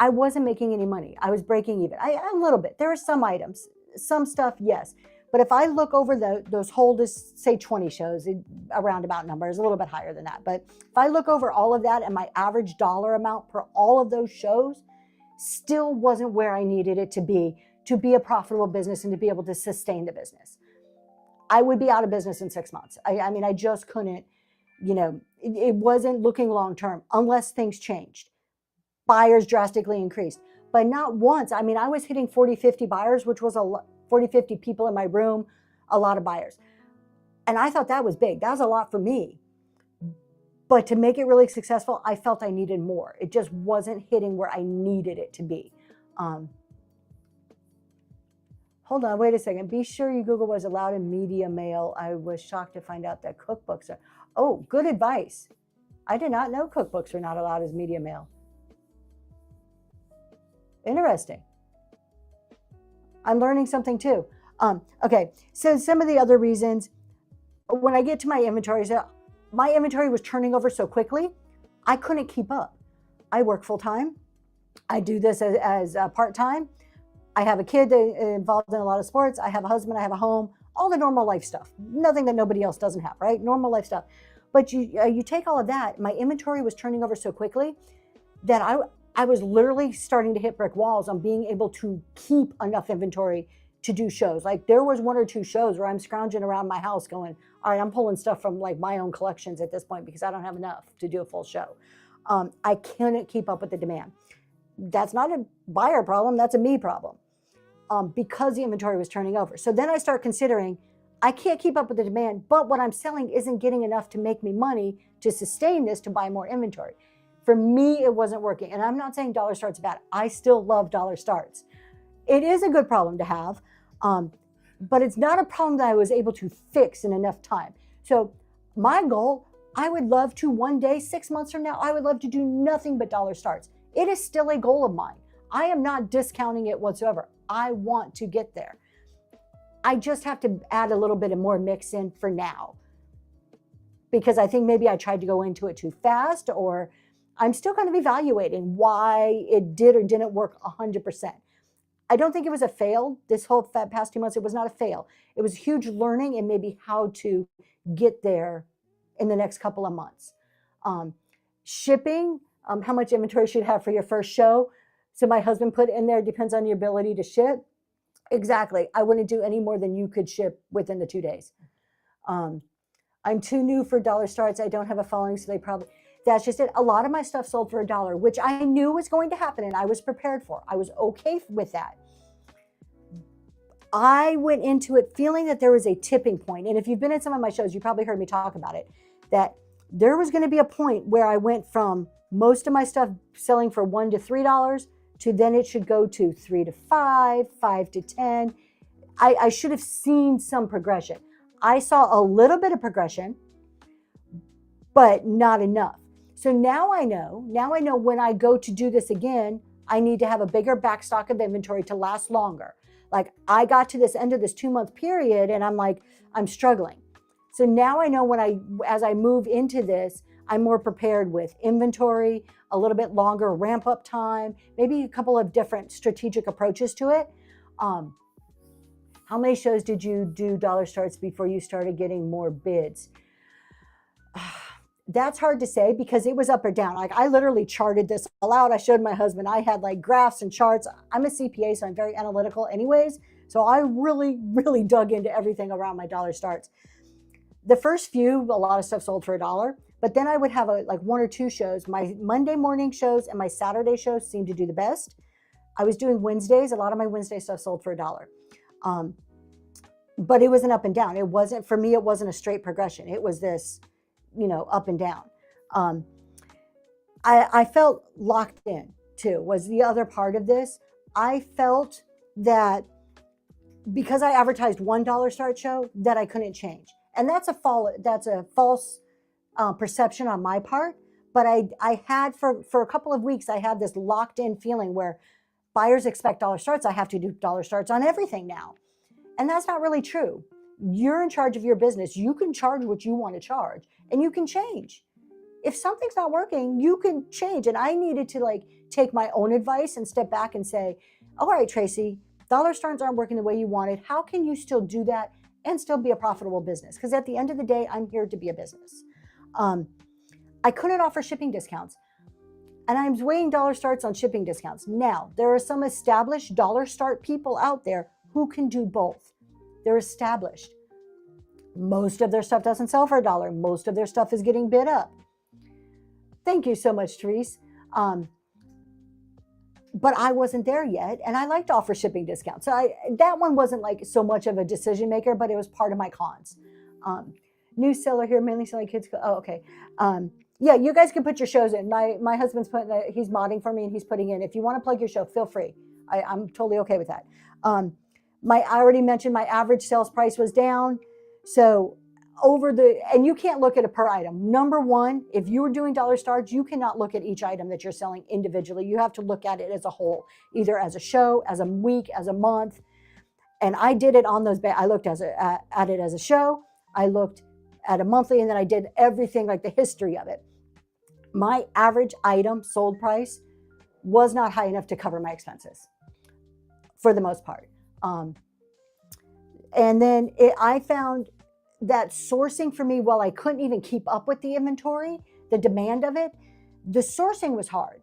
I wasn't making any money. I was breaking even. A little bit. There are some items, some stuff, yes. But if I look over those whole, just say 20 shows, a roundabout number is a little bit higher than that. But if I look over all of that and my average dollar amount per all of those shows still wasn't where I needed it to be a profitable business and to be able to sustain the business. I would be out of business in 6 months. I mean, I just couldn't, it wasn't looking long-term unless things changed. Buyers drastically increased, but not once. I mean, I was hitting 40, 50 buyers, which was 40, 50 people in my room, a lot of buyers. And I thought that was big. That was a lot for me. But to make it really successful, I felt I needed more. It just wasn't hitting where I needed it to be. Hold on, wait a second. Be sure you Google was allowed in media mail. I was shocked to find out that cookbooks are. Oh, good advice. I did not know cookbooks are not allowed as media mail. Interesting. I'm learning something too. Okay, so some of the other reasons, when I get to my inventory, so my inventory was turning over so quickly, I couldn't keep up. I work full time. I do this as part-time. I have a kid involved in a lot of sports. I have a husband, I have a home, all the normal life stuff. Nothing that nobody else doesn't have, right? Normal life stuff. But you take all of that, my inventory was turning over so quickly that I was literally starting to hit brick walls on being able to keep enough inventory to do shows. Like there was 1 or 2 shows where I'm scrounging around my house going, all right, I'm pulling stuff from like my own collections at this point because I don't have enough to do a full show. I couldn't keep up with the demand. That's not a buyer problem, that's a me problem. Because the inventory was turning over. So then I start considering, I can't keep up with the demand, but what I'm selling isn't getting enough to make me money to sustain this, to buy more inventory. For me, it wasn't working. And I'm not saying dollar starts bad. I still love dollar starts. It is a good problem to have, but it's not a problem that I was able to fix in enough time. So my goal, I would love to one day, 6 months from now, I would love to do nothing but dollar starts. It is still a goal of mine. I am not discounting it whatsoever. I want to get there. I just have to add a little bit of more mix in for now, because I think maybe I tried to go into it too fast, or I'm still kind of evaluating why it did or didn't work 100%. I don't think it was a fail. This whole past 2 months, it was not a fail. It was huge learning and maybe how to get there in the next couple of months. Shipping, how much inventory should you have for your first show? So my husband put in there, depends on your ability to ship. Exactly. I wouldn't do any more than you could ship within the 2 days. I'm too new for dollar starts. I don't have a following, so they probably, that's just it. A lot of my stuff sold for $1, which I knew was going to happen and I was prepared for. I was okay with that. I went into it feeling that there was a tipping point. And if you've been at some of my shows, you probably heard me talk about it, that there was going to be a point where I went from most of my stuff selling for $1 to $3 to then it should go to 3 to 5, 5 to 10. I should have seen some progression. I saw a little bit of progression, but not enough. So now I know when I go to do this again, I need to have a bigger backstock of inventory to last longer. Like I got to this end of this 2-month period and I'm like, I'm struggling. So now I know as I move into this, I'm more prepared with inventory, a little bit longer ramp up time, maybe a couple of different strategic approaches to it. How many shows did you do dollar starts before you started getting more bids? That's hard to say because it was up or down. Like I literally charted this all out. I showed my husband, I had like graphs and charts. I'm a CPA, so I'm very analytical anyways. So I really, really dug into everything around my dollar starts. The first few, a lot of stuff sold for $1, but then I would have like 1 or 2 shows. My Monday morning shows and my Saturday shows seemed to do the best. I was doing Wednesdays. A lot of my Wednesday stuff sold for $1. But it was an up and down. It wasn't, for me, it wasn't a straight progression. It was this, up and down. I felt locked in too, was the other part of this. I felt that because I advertised $1 start show that I couldn't change. And that's a false perception on my part. But I had for a couple of weeks, I had this locked in feeling where buyers expect dollar starts. I have to do dollar starts on everything now. And that's not really true. You're in charge of your business. You can charge what you want to charge, and you can change. If something's not working, you can change. And I needed to like take my own advice and step back and say, all right, Tracy, dollar starts aren't working the way you wanted. How can you still do that and still be a profitable business? Because at the end of the day, I'm here to be a business. I couldn't offer shipping discounts. And I'm weighing dollar starts on shipping discounts. Now, there are some established dollar start people out there who can do both. They're established. Most of their stuff doesn't sell for $1. Most of their stuff is getting bid up. Thank you so much, Therese. But I wasn't there yet, and I like to offer shipping discounts. So that one wasn't like so much of a decision maker, but it was part of my cons. New seller here, mainly selling kids. Oh, okay. Yeah, you guys can put your shows in. My husband's he's modding for me, and he's putting in. If you want to plug your show, feel free. I'm totally okay with that. I already mentioned my average sales price was down. So and you can't look at it per item. Number one, if you were doing dollar starts, you cannot look at each item that you're selling individually. You have to look at it as a whole, either as a show, as a week, as a month. And I did it on those. I looked at it as a show. I looked at a monthly, and then I did everything like the history of it. My average item sold price was not high enough to cover my expenses for the most part. And then I found that sourcing for me, while I couldn't even keep up with the inventory, the demand of it, the sourcing was hard.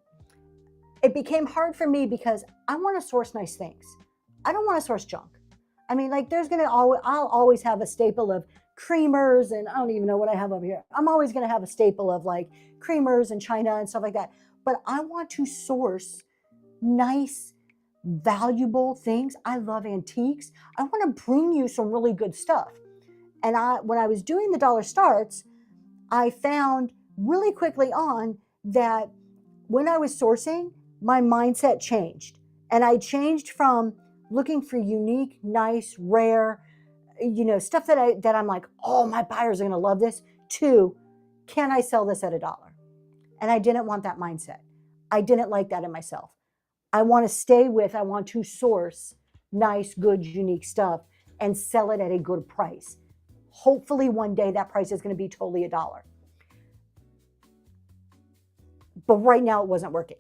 It became hard for me because I want to source nice things. I don't want to source junk. I mean, like I'll always have a staple of creamers, and I don't even know what I have over here. I'm always going to have a staple of like creamers and China and stuff like that. But I want to source nice, valuable things. I love antiques. I want to bring you some really good stuff. And when I was doing the dollar starts, I found really quickly on that when I was sourcing, my mindset changed. And I changed from looking for unique, nice, rare, stuff that I'm like, oh, my buyers are going to love this, to, can I sell this at $1? And I didn't want that mindset. I didn't like that in myself. I want to source nice, good, unique stuff and sell it at a good price. Hopefully one day that price is going to be totally $1. But right now it wasn't working.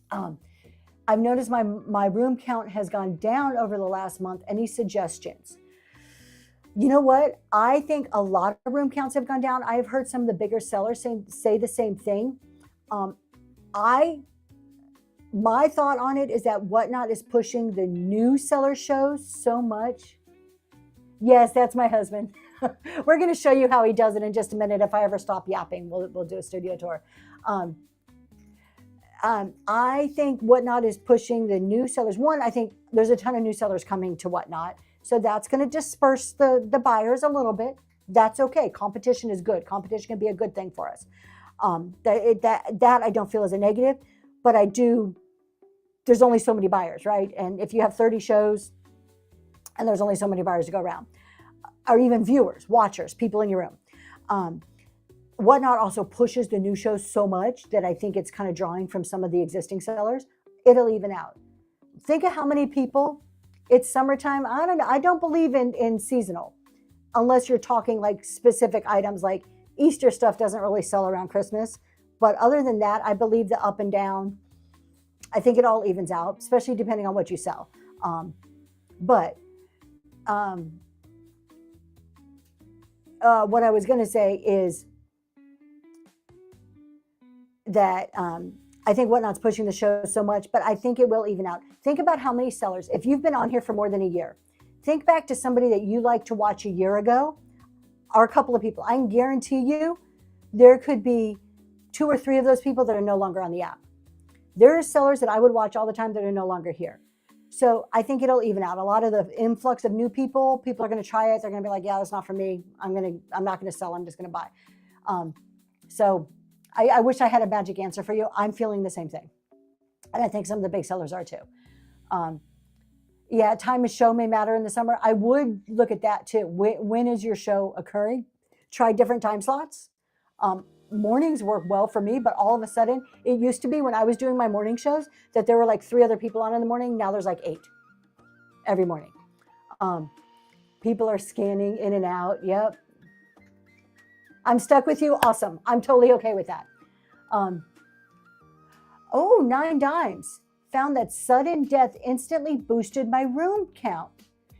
I've noticed my room count has gone down over the last month. Any suggestions? You know what? I think a lot of room counts have gone down. I've heard some of the bigger sellers say the same thing. My thought on it is that Whatnot is pushing the new seller shows so much. Yes, that's my husband. We're going to show you how he does it in just a minute. If I ever stop yapping, we'll do a studio tour. I think Whatnot is pushing the new sellers. One, I think there's a ton of new sellers coming to Whatnot. So that's going to disperse the buyers a little bit. That's okay. Competition is good. Competition can be a good thing for us. That I don't feel is a negative, but there's only so many buyers, right? And if you have 30 shows and there's only so many buyers to go around, or even viewers, watchers, people in your room. Whatnot also pushes the new shows so much that I think it's kind of drawing from some of the existing sellers. It'll even out. Think of how many people, it's summertime. I don't know. I don't believe in seasonal, unless you're talking like specific items, like Easter stuff doesn't really sell around Christmas. But other than that, I believe the up and down, I think it all evens out, especially depending on what you sell. What I was going to say is that I think Whatnot's pushing the show so much, but I think it will even out. Think about how many sellers, if you've been on here for more than a year, think back to somebody that you liked to watch a year ago, or a couple of people. I can guarantee you there could be 2 or 3 of those people that are no longer on the app. There are sellers that I would watch all the time that are no longer here. So I think it'll even out. A lot of the influx of new people are going to try it. They're going to be like, yeah, that's not for me. I'm not going to sell. I'm just going to buy. So I wish I had a magic answer for you. I'm feeling the same thing. And I think some of the big sellers are too. Yeah, time of show may matter in the summer. I would look at that too. When is your show occurring? Try different time slots. Mornings work well for me, but all of a sudden, it used to be when I was doing my morning shows that there were like 3 other people on in the morning. Now there's like 8 every morning. People are scanning in and out. Yep. I'm stuck with you. Awesome. I'm totally okay with that. 9 dimes. Found that sudden death instantly boosted my room count.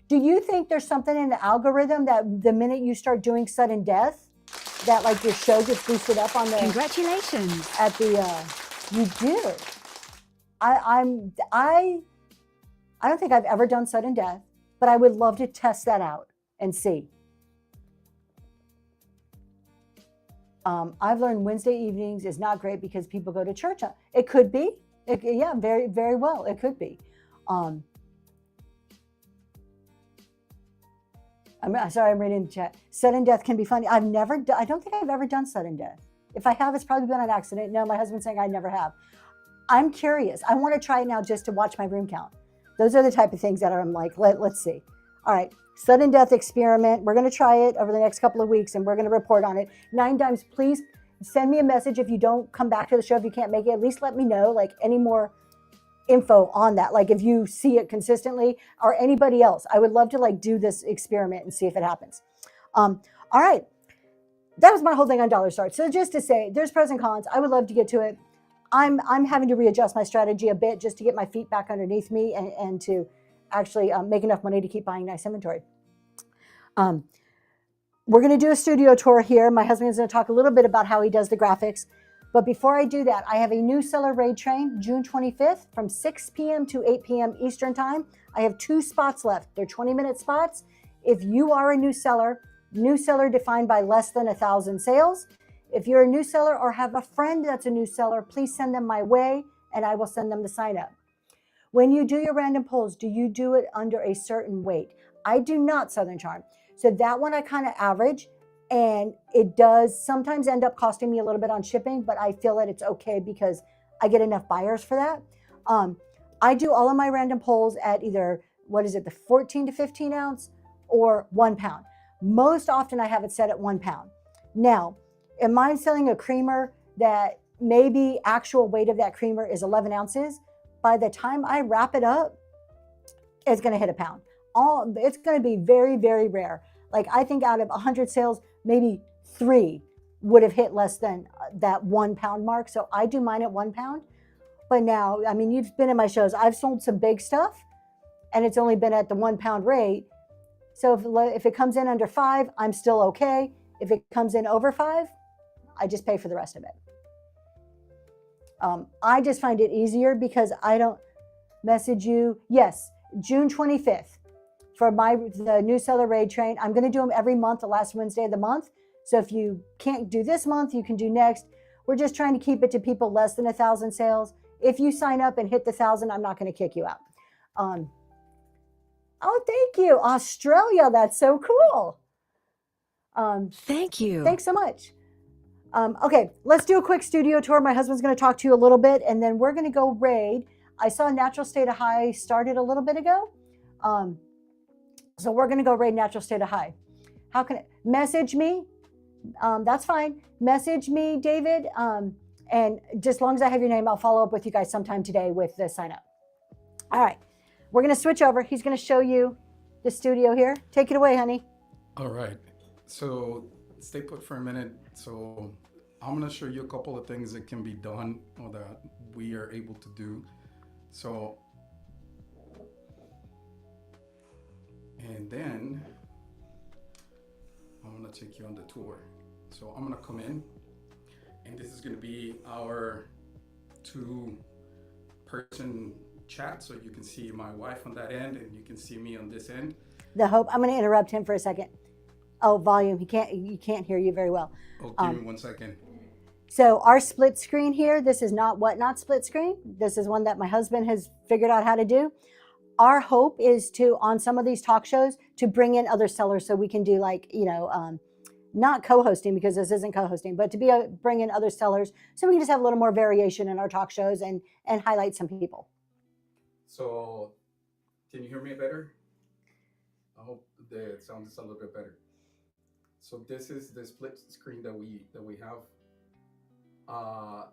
Do you think there's something in the algorithm that the minute you start doing sudden death, that like your show gets boosted up on the Congratulations. at the you do. I don't think I've ever done sudden death, but I would love to test that out and see. I've learned Wednesday evenings is not great because people go to church. It could be. Yeah, very, very well. It could be. I'm sorry, I'm reading the chat. Sudden death can be funny. I don't think I've ever done sudden death. If I have, it's probably been an accident. No, my husband's saying I never have. I'm curious. I want to try it now just to watch my room count. Those are the type of things that I'm like, let's see. All right, sudden death experiment. We're going to try it over the next couple of weeks, and we're going to report on it. 9 dimes, please send me a message if you don't come back to the show, if you can't make it. At least let me know, like, any more info on that. Like, if you see it consistently, or anybody else. I would love to, like, do this experiment and see if it happens. All right. That was my whole thing on Dollar Start. So just to say, there's pros and cons. I would love to get to it. I'm having to readjust my strategy a bit just to get my feet back underneath me and to actually make enough money to keep buying nice inventory. We're going to do a studio tour here. My husband is going to talk a little bit about how he does the graphics. But before I do that, I have a new seller raid train, June 25th from 6 p.m. to 8 p.m. Eastern time. I have 2 spots left. They're 20-minute spots. If you are a new seller defined by less than 1,000 sales. If you're a new seller or have a friend that's a new seller, please send them my way and I will send them to sign up. When you do your random polls, do you do it under a certain weight? I do not, Southern Charm. So that one I kind of average, and it does sometimes end up costing me a little bit on shipping, but I feel that it's okay because I get enough buyers for that. I do all of my random polls at either, the 14 to 15 ounce or 1 pound. Most often I have it set at 1 pound. Now, am I selling a creamer that maybe actual weight of that creamer is 11 ounces? By the time I wrap it up, it's going to hit a pound. It's going to be very, very rare. Like, I think out of 100 sales, maybe 3 would have hit less than that 1 pound mark. So I do mine at 1 pound. But now, I mean, you've been in my shows. I've sold some big stuff and it's only been at the 1 pound rate. So if it comes in under 5, I'm still okay. If it comes in over 5, I just pay for the rest of it. I just find it easier because I don't message you. Yes, June 25th for the new seller raid train. I'm going to do them every month, the last Wednesday of the month. So if you can't do this month, you can do next. We're just trying to keep it to people less than 1,000 sales. If you sign up and hit the 1,000, I'm not going to kick you out. Oh, thank you. Australia. That's so cool. Thank you. Thanks so much. Okay, let's do a quick studio tour. My husband's going to talk to you a little bit, and then we're going to go raid. I saw Natural State of High started a little bit ago. So we're going to go raid Natural State of High. How can it message me? That's fine. Message me, David. And just as long as I have your name, I'll follow up with you guys sometime today with the sign up. All right, we're going to switch over. He's going to show you the studio here. Take it away, honey. All right. So stay put for a minute. So I'm going to show you a couple of things that can be done or that we are able to do. So, and then I'm going to take you on the tour. So I'm going to come in, and this is going to be our 2-person chat. So you can see my wife on that end and you can see me on this end. I'm going to interrupt him for a second. Oh, volume. You can't hear you very well. Oh, give me 1 second. So our split screen here, this is not split screen. This is one that my husband has figured out how to do. Our hope is to, on some of these talk shows, to bring in other sellers so we can do not co-hosting because this isn't co-hosting, but to bring in other sellers so we can just have a little more variation in our talk shows and highlight some people. So Can you hear me better? I hope the sound is a little bit better. So this is the split screen that we have. Are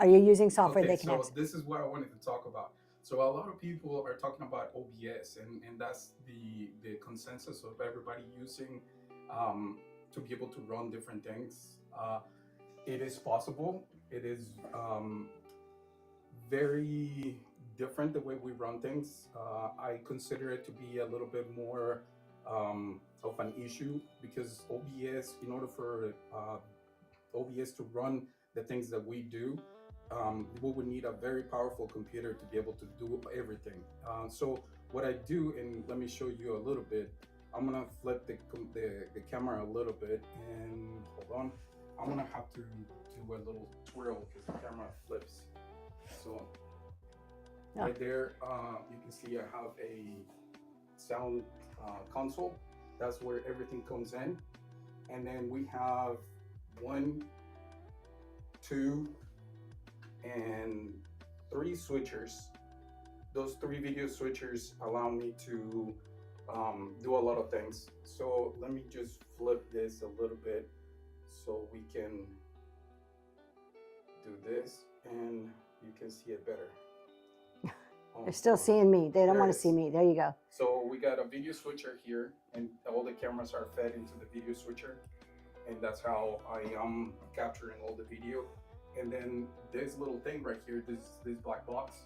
you using software Okay, they can so access? this is what I wanted to talk about. So a lot of people are talking about OBS, and that's the consensus of everybody using to be able to run different things. It is possible. It is very different the way we run things. I consider it to be a little bit more of an issue because OBS, in order for OBS to run the things that we do, we would need a very powerful computer to be able to do everything. So what I do, and let me show you a little bit. I'm gonna flip the camera a little bit, and hold on. I'm gonna have to do a little twirl because the camera flips. So right there, you can see I have a sound console. That's where everything comes in, and then we have 1, 2, and 3 switchers. Those 3 video switchers allow me to do a lot of things. So let me just flip this a little bit so we can do this and you can see it better. They're still seeing me. They don't There want it to see is. me. There you go. So we got a video switcher here, and all the cameras are fed into the video switcher, and that's how I am capturing all the video. And then this little thing right here, this black box,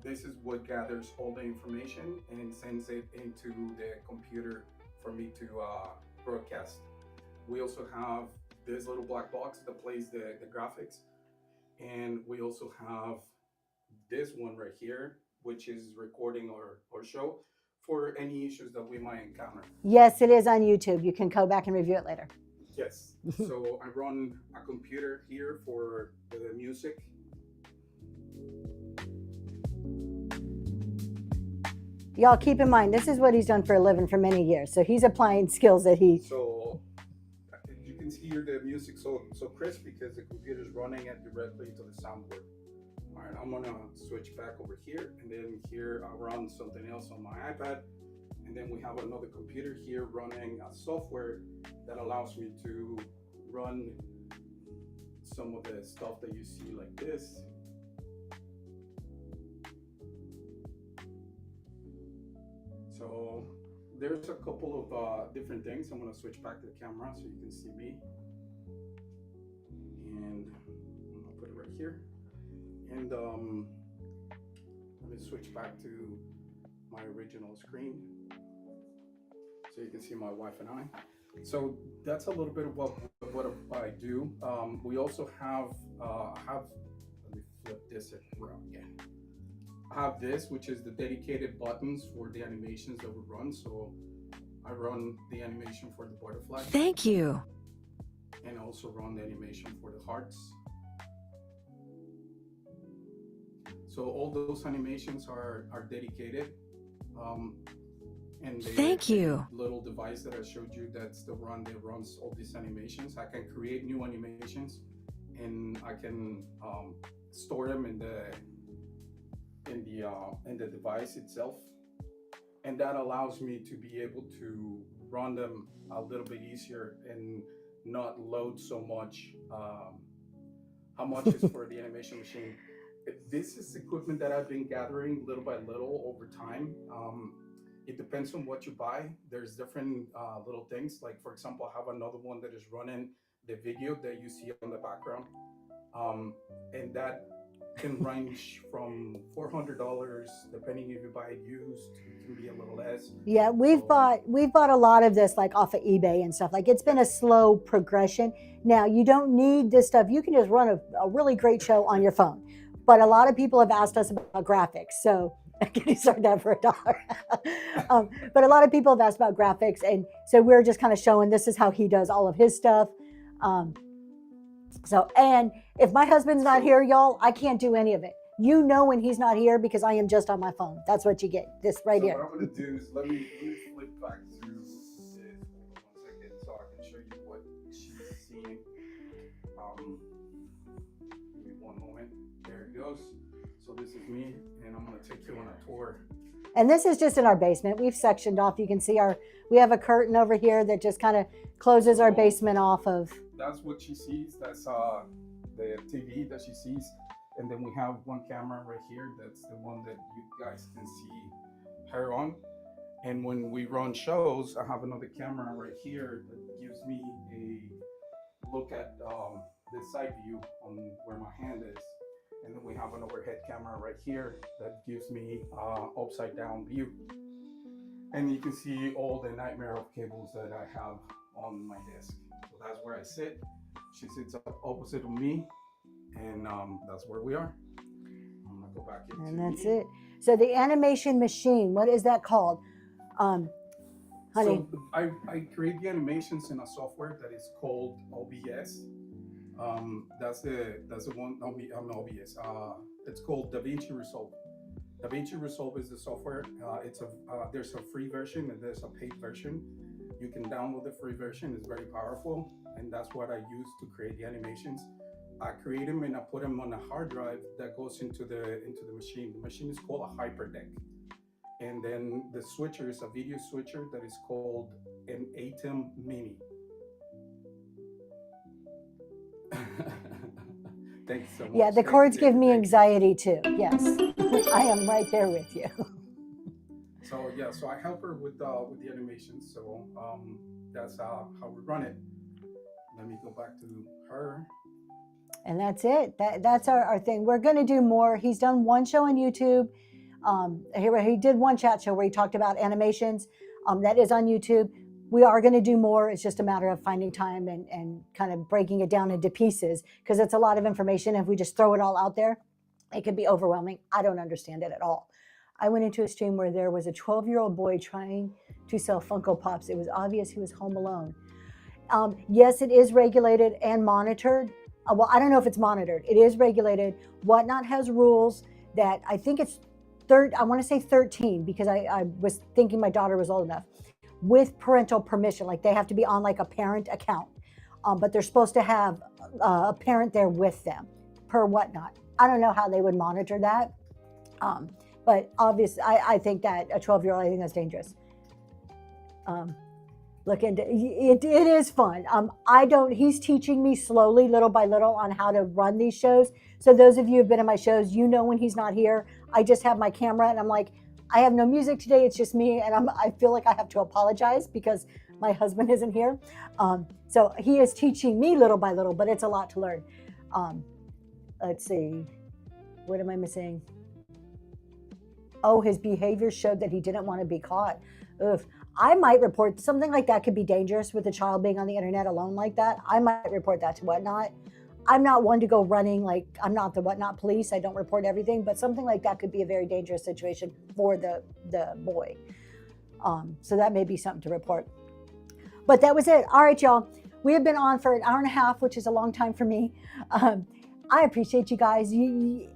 this is what gathers all the information and sends it into the computer for me to broadcast. We also have this little black box that plays the graphics, and we also have this one right here, which is recording our show for any issues that we might encounter. Yes, it is on YouTube. You can go back and review it later. Yes. So I run a computer here for the music. Y'all keep in mind, this is what he's done for a living for many years. So he's applying skills that he. So you can hear the music so crisp because the computer's running it directly to the soundboard. All right, I'm gonna switch back over here, and then here I'll run something else on my iPad, and then we have another computer here running a software that allows me to run some of the stuff that you see like this. So there's a couple of different things. I'm gonna switch back to the camera so you can see me, and I'm gonna put it right here. And let me switch back to my original screen so you can see my wife and I. So that's a little bit of what I do. We also have, let me flip this around again. I have this, which is the dedicated buttons for the animations that we run. So I run the animation for the butterfly. Thank you. And I also run the animation for the hearts. So all those animations are dedicated. And Thank you. Little device that I showed you, that's the one that runs all these animations. I can create new animations, and I can store them in the device itself, and that allows me to be able to run them a little bit easier and not load so much. How much is for the animation machine? This is equipment that I've been gathering little by little over time. It depends on what you buy. There's different little things. Like, for example, I have another one that is running the video that you see on the background. And that can range from $400, depending if you buy it used. It can be a little less. Yeah, we've bought a lot of this like off of eBay and stuff. Like, it's been a slow progression. Now, you don't need this stuff. You can just run a really great show on your phone. But a lot of people have asked us about graphics. So can you start that for $1? But a lot of people have asked about graphics. And so we're just kind of showing this is how he does all of his stuff. And if my husband's not here, y'all, I can't do any of it. You know when he's not here because I am just on my phone. That's what you get. This right here. What I'm going to do is let me flip back through this. Hold on 1 second so I can show you what she's seeing. Give me one moment. There it goes. So this is me, and I'm going to take you on a tour And this is just in our basement. We've sectioned off. You can see we have a curtain over here that just kind of closes our basement off of. That's what she sees. That's the TV that she sees. And then we have one camera right here. That's the one that you guys can see her on. And when we run shows, I have another camera right here that gives me a look at the side view on where my hand is. And then we have an overhead camera right here that gives me upside down view. And you can see all the nightmare of cables that I have on my desk. So that's where I sit. She sits up opposite of me, and that's where we are. I'm gonna go back into And that's it. So the animation machine, what is that called? Honey. So I create the animations in a software that is called OBS. That's the one. OBS. It's called DaVinci Resolve. DaVinci Resolve is the software. There's a free version and there's a paid version. You can download the free version. It's very powerful, and that's what I use to create the animations. I create them and I put them on a hard drive that goes into the machine. The machine is called a HyperDeck. And then the switcher is a video switcher that is called an ATEM Mini. Thanks so much. Yeah, the cords give me anxiety too. Yes, I am right there with you. So yeah, so I help her with the animations. So that's how we run it. Let me go back to her. And that's it. That's our thing. We're going to do more. He's done one show on YouTube. He did one chat show where he talked about animations. That is on YouTube. We are going to do more. It's just a matter of finding time and kind of breaking it down into pieces, because it's a lot of information. If we just throw it all out there, it could be overwhelming. I don't understand it at all. I went into a stream where there was a 12-year-old boy trying to sell Funko Pops. It was obvious he was home alone. Yes, it is regulated and monitored. Well, I don't know if it's monitored. It is regulated. Whatnot has rules that I think it's I want to say 13, because I was thinking my daughter was old enough, with parental permission. Like they have to be on like a parent account, but they're supposed to have a parent there with them per Whatnot. I don't know how they would monitor that. But obviously I think that a 12-year-old, I think that's dangerous. Look into it. It is fun. He's teaching me slowly, little by little, on how to run these shows. So those of you who've been in my shows, you know when he's not here, I just have my camera and I'm like, I have no music today. It's just me. And I feel like I have to apologize because my husband isn't here. So he is teaching me little by little, but it's a lot to learn. Let's see. What am I missing? Oh, his behavior showed that he didn't want to be caught. Ugh. I might report something like that. Could be dangerous with a child being on the internet alone like that. I might report that to Whatnot. I'm not one to go running, like I'm not the Whatnot police. I don't report everything, but something like that could be a very dangerous situation for the boy. So that may be something to report. But that was it. All right, y'all. We have been on for an hour and a half, which is a long time for me. I appreciate you guys.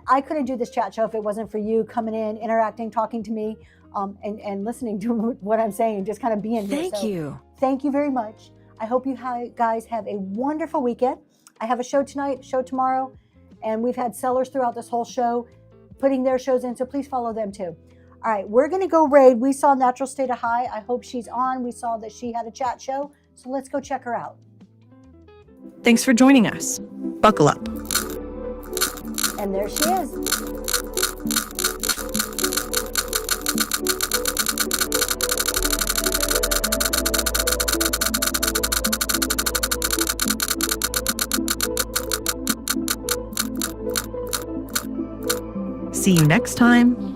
I couldn't do this chat show if it wasn't for you coming in, interacting, talking to me, and listening to what I'm saying, just kind of being here. Thank you. Thank you very much. I hope you guys have a wonderful weekend. I have a show tonight, show tomorrow, and we've had sellers throughout this whole show putting their shows in, so please follow them too. All right, we're going to go raid. We saw Natural State of High. I hope she's on. We saw that she had a chat show, so let's go check her out. Thanks for joining us. Buckle up. And there she is. See you next time